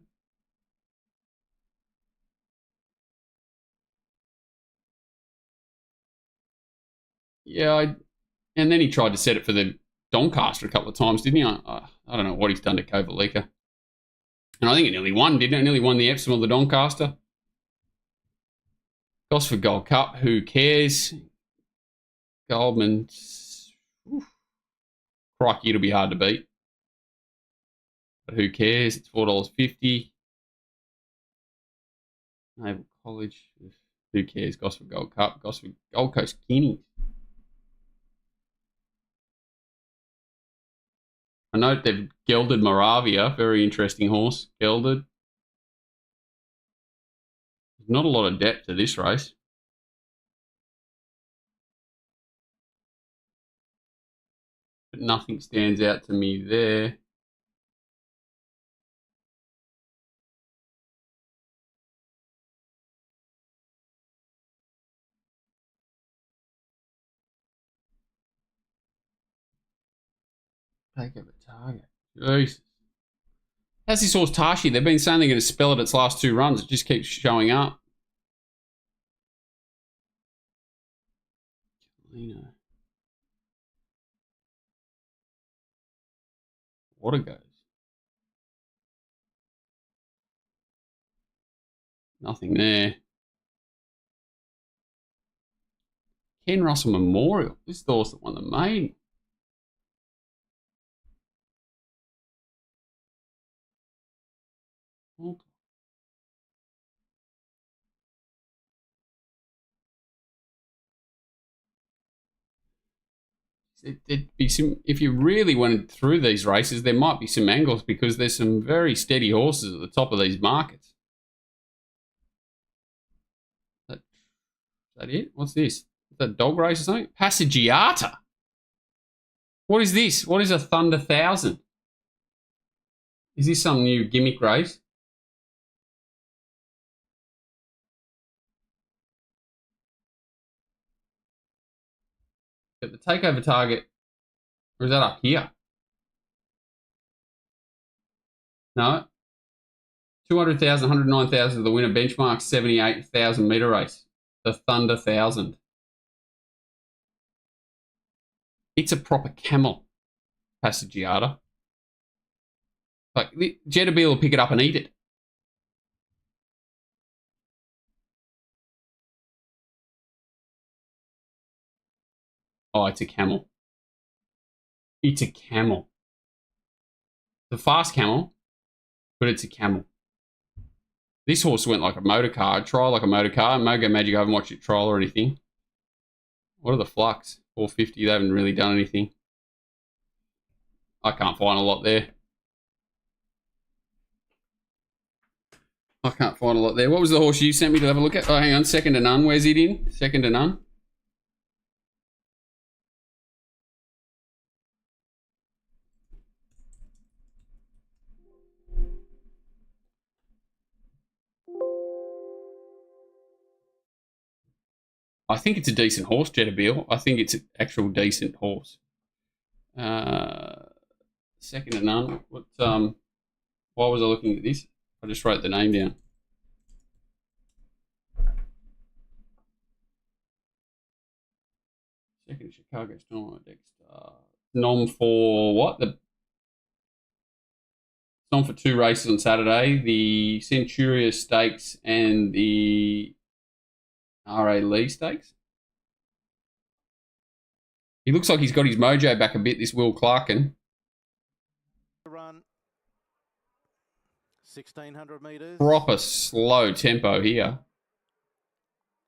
Yeah, and then he tried to set it for the Doncaster a couple of times, didn't he? I don't know what he's done to Kovalika. And I think it nearly won, didn't it? It nearly won the Epsom of the Doncaster. Gosford Gold Cup, who cares? Goldman, oof, crikey, it'll be hard to beat. But who cares? It's $4.50. Naval College, who cares? Gosford Gold Cup, Gosford Gold Coast Guineas. I note they've gelded Moravia, very interesting horse, gelded. There's not a lot of depth to this race. But nothing stands out to me there. Take over target. Jesus. How's this horse Tashi? They've been saying they're going to spell it its last 2 runs. It just keeps showing up. Water goes. Nothing there. Ken Russell Memorial. This is the horse that won the maiden. It'd be some, if you really went through these races, there might be some angles because there's some very steady horses at the top of these markets. Is that it? What's this? Is that dog race or something? Passagiata. What is this? What is a Thunder 1000? Is this some new gimmick race? At the takeover target, or is that up here? No. 200,000, 109,000 of the winner, benchmark 78,000 metre race. The Thunder 1000. It's a proper camel, Passagiata. Like, Jetabil will pick it up and eat it. Oh, it's a camel. It's a camel. It's a fast camel, but it's a camel. This horse went like a motor car, trial like a motor car. Mogo Magic, I haven't watched it trial or anything. What are the flux? 450, they haven't really done anything. I can't find a lot there. I can't find a lot there. What was the horse you sent me to have a look at? Oh, hang on. Second to none. Where's it in? Second to none. I think it's a decent horse, Jetabil. I think it's an actual decent horse. Second to none. What? Why was I looking at this? I just wrote the name down. Second Chicago Storm Dexter. Nom for what? The nom for 2 races on Saturday. The Centuria Stakes and the R.A. Lee Stakes. He looks like he's got his mojo back a bit, this Will Clarkin. Run 1,600 metres. Proper slow tempo here.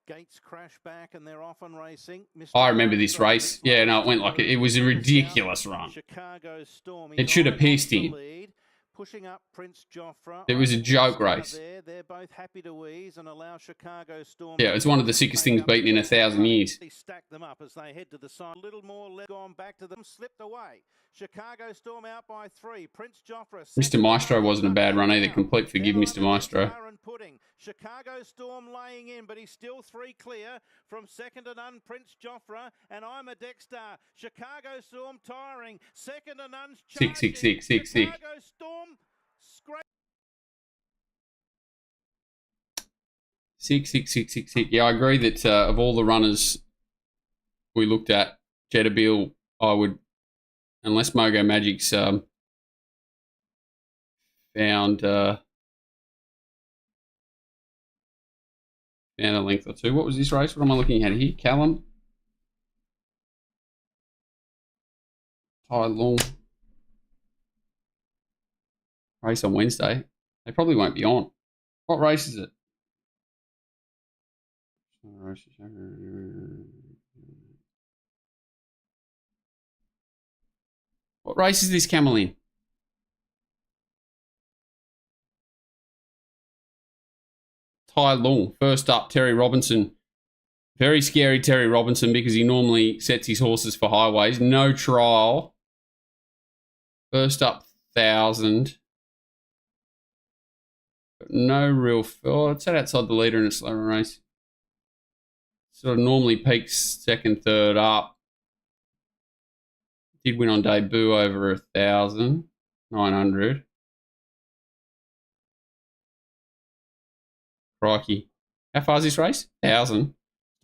Gates crash back and they're off and racing. I remember this race. Yeah, no, it went like it was a ridiculous run. Chicago Storm. It should have pierced him. Pushing up Prince Joffre. It was a joke race. They're both happy to ease and allow Chicago Storm. Yeah, it's one of the sickest things beaten in 1,000 years. They stack them up as they head to the side. A little more gone back to them, slipped away. Chicago Storm out by 3. Prince Joffre. Mr. Maestro wasn't a bad run either. Complete forgive Mr. Maestro. Chicago Storm laying in, but he's still 3 clear from second to none. Prince Joffre and I'm a Dexter. Chicago Storm tiring. Second to none. 6. Chicago Storm. 6. Yeah, I agree that of all the runners we looked at Jetabil, I would, unless Mogo Magic's found a length or two. What was this race? What am I looking at here? Callum? Tai Long. Race on Wednesday. They probably won't be on. What race is it? What race is this camel in? Tai Long. First up, Terry Robinson. Very scary Terry Robinson because he normally sets his horses for highways. No trial. First up, 1,000. But no real... Oh, it's outside the leader in a slow race. Sort of normally peaks second, third up. Did win on debut over 1,900. Crikey. How far is this race? 1,000.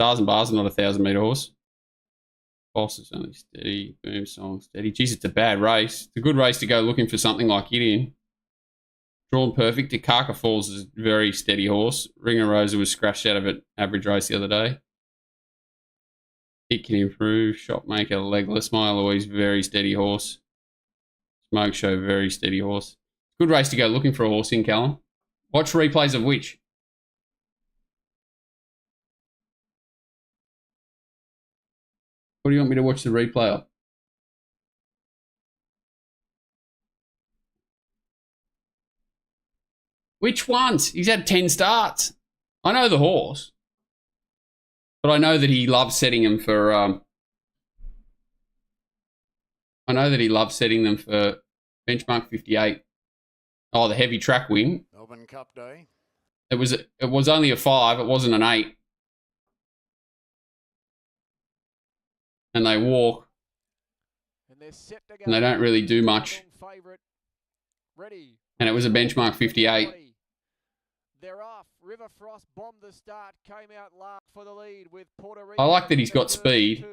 Stars and Bars are not a 1,000-metre horse. Boss is only steady. Boom Song steady. Geez, it's a bad race. It's a good race to go looking for something like it in. Drawn perfect. Ikaka Falls is a very steady horse. Ringer Rosa was scratched out of an average race the other day. It can improve. Shopmaker, Legless. My Eloise, very steady horse. Smoke Show, very steady horse. Good race to go looking for a horse in, Callum. Watch replays of which? What do you want me to watch the replay of? Which ones? He's had 10 starts. I know the horse. But I know that he loves setting them for... I know that he loves setting them for benchmark 58. Oh, the heavy track win. Melbourne Cup Day. It was only a 5. It wasn't an 8. And they walk. And they don't really do much. And it was a benchmark 58. They're off. River Frost bombed the start. Came out last for the lead with Puerto Rico. I like that he's got speed.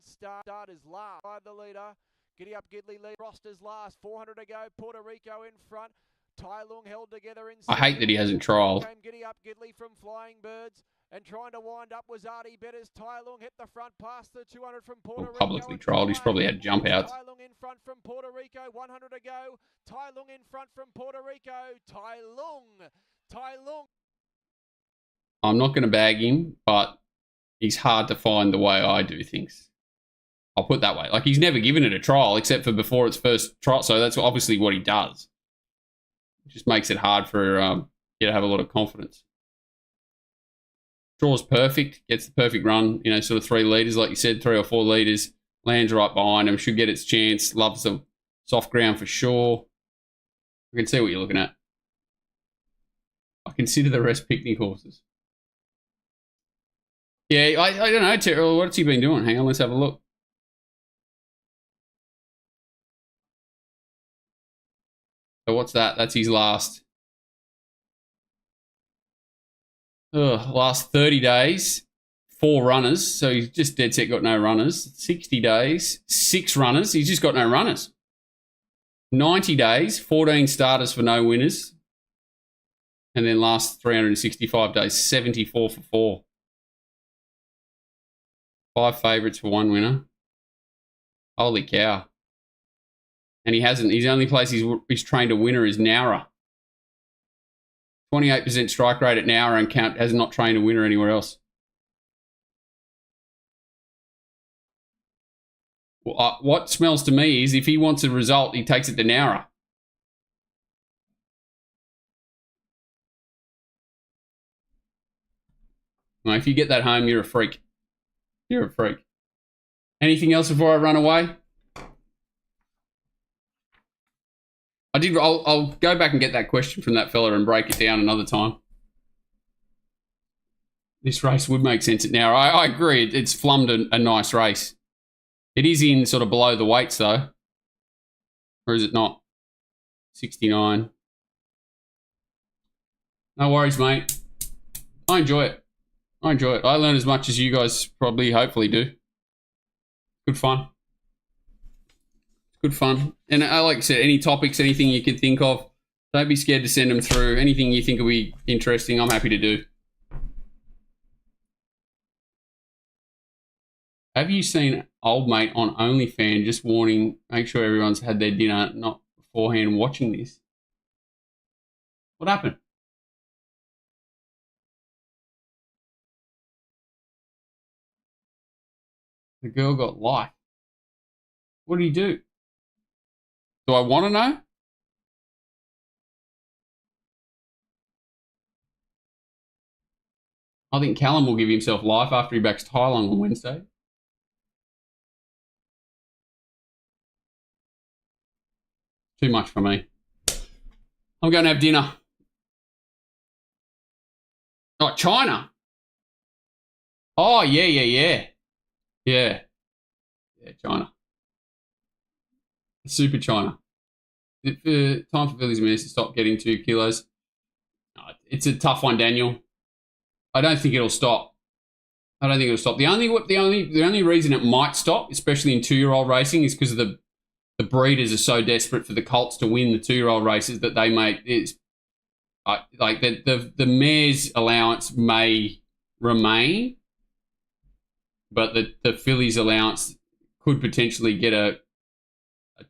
Start is last by the leader. Giddy Up Gidley lead. Frost is last. 400 to go. Puerto Rico in front. Tai Lung held together in. I hate that he hasn't trialled. Giddy Up Gidley from Flying Birds. And trying to wind up was Artie Betters. Tai Lung hit the front past the 200 from Puerto Rico. Publicly trialled. He's probably had jump outs. Tai Lung in front from Puerto Rico. 100 to go. Tai Lung in front from Puerto Rico. Tai Lung. Tai Lung. I'm not going to bag him, but he's hard to find the way I do things. I'll put it that way. Like, he's never given it a trial except for before its first trial. So that's obviously what he does. It just makes it hard for you to have a lot of confidence. Draws perfect, gets the perfect run, you know, sort of 3 leaders, like you said, 3 or 4 leaders, lands right behind him, should get its chance, loves the soft ground for sure. I can see what you're looking at. I consider the rest picnic horses. Yeah, I don't know, Terrell, what's he been doing? Hang on, let's have a look. So what's that? That's his last 30 days, 4 runners. So he's just dead set got no runners. 60 days, 6 runners. He's just got no runners. 90 days, 14 starters for no winners. And then last 365 days, 74 for 4. 5 favourites for 1 winner. Holy cow. And he hasn't. His only place he's trained a winner is Nowra. 28% strike rate at Nowra and has not trained a winner anywhere else. Well, what smells to me is if he wants a result, he takes it to Nowra. Well, if you get that home, you're a freak. You're a freak. Anything else before I run away? I'll go back and get that question from that fella and break it down another time. This race would make sense at Nowra. I agree. It's flummed a nice race. It is in sort of below the weights though. Or is it not? 69. No worries, mate. I enjoy it. I enjoy it. I learn as much as you guys probably hopefully do. Good fun. Good fun. And like I said, any topics, anything you can think of, don't be scared to send them through. Anything you think will be interesting, I'm happy to do. Have you seen old mate on OnlyFans just warning, make sure everyone's had their dinner, not beforehand watching this? What happened? The girl got life. What did he do? Do I want to know? I think Callum will give himself life after he backs Tylung on Wednesday. Too much for me. I'm going to have dinner. Oh, China. Oh, yeah. Yeah, China. Super China. Time for Billy's Miss to stop getting 2 kilos. It's a tough one, Daniel. I don't think it'll stop. The only reason it might stop, especially in 2-year-old racing, is because of the breeders are so desperate for the colts to win the 2-year-old races that they make like the mare's allowance may remain, but the fillies allowance could potentially get a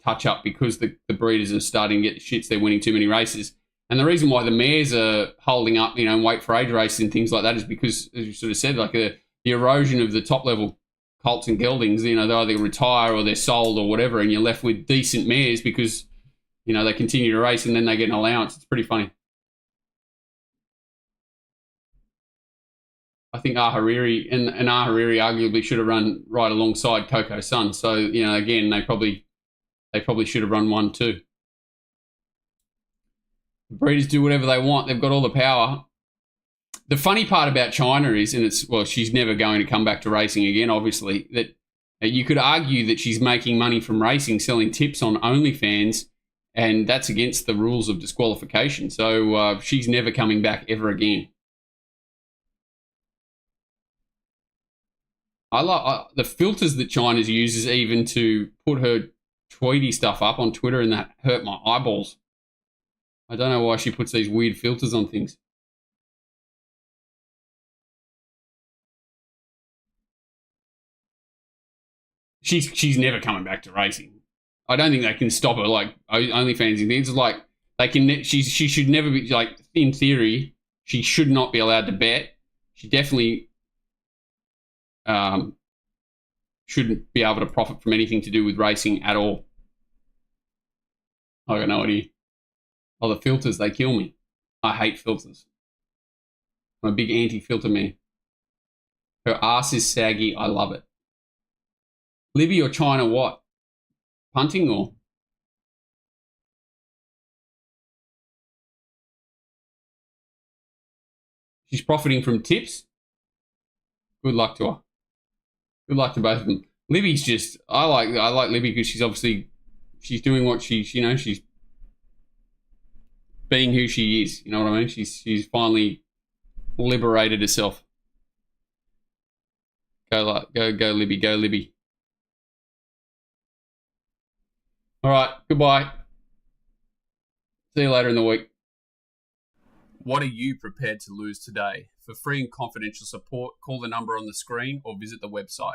touch up because the breeders are starting to get the shits. They're winning too many races. And the reason why the mares are holding up, weight for age races and things like that is because, as you sort of said, like the erosion of the top level colts and geldings, they either retire or they're sold or whatever, and you're left with decent mares because, they continue to race and then they get an allowance. It's pretty funny. I think Ahariri and Ahariri arguably should have run right alongside Coco Sun. So, again, they probably should have run 1 too. The breeders do whatever they want. They've got all the power. The funny part about China is, she's never going to come back to racing again, obviously, that you could argue that she's making money from racing, selling tips on OnlyFans, and that's against the rules of disqualification. So she's never coming back ever again. I like the filters that China uses even to put her Tweety stuff up on Twitter, and that hurt my eyeballs. I don't know why she puts these weird filters on things. She's never coming back to racing. I don't think they can stop her like OnlyFans and things. It's like they can. She should never be, like, in theory, she should not be allowed to bet. She definitely shouldn't be able to profit from anything to do with racing at all. I got no idea. Oh, the filters, they kill me. I hate filters. I'm a big anti-filter man. Her ass is saggy. I love it. Libby or China what? Punting or? She's profiting from tips. Good luck to her. Good luck to both of them. Libby's just, I like Libby because she's doing what she's being who she is. You know what I mean? She's finally liberated herself. Go Libby, go Libby. All right, goodbye. See you later in the week. What are you prepared to lose today? For free and confidential support, call the number on the screen or visit the website.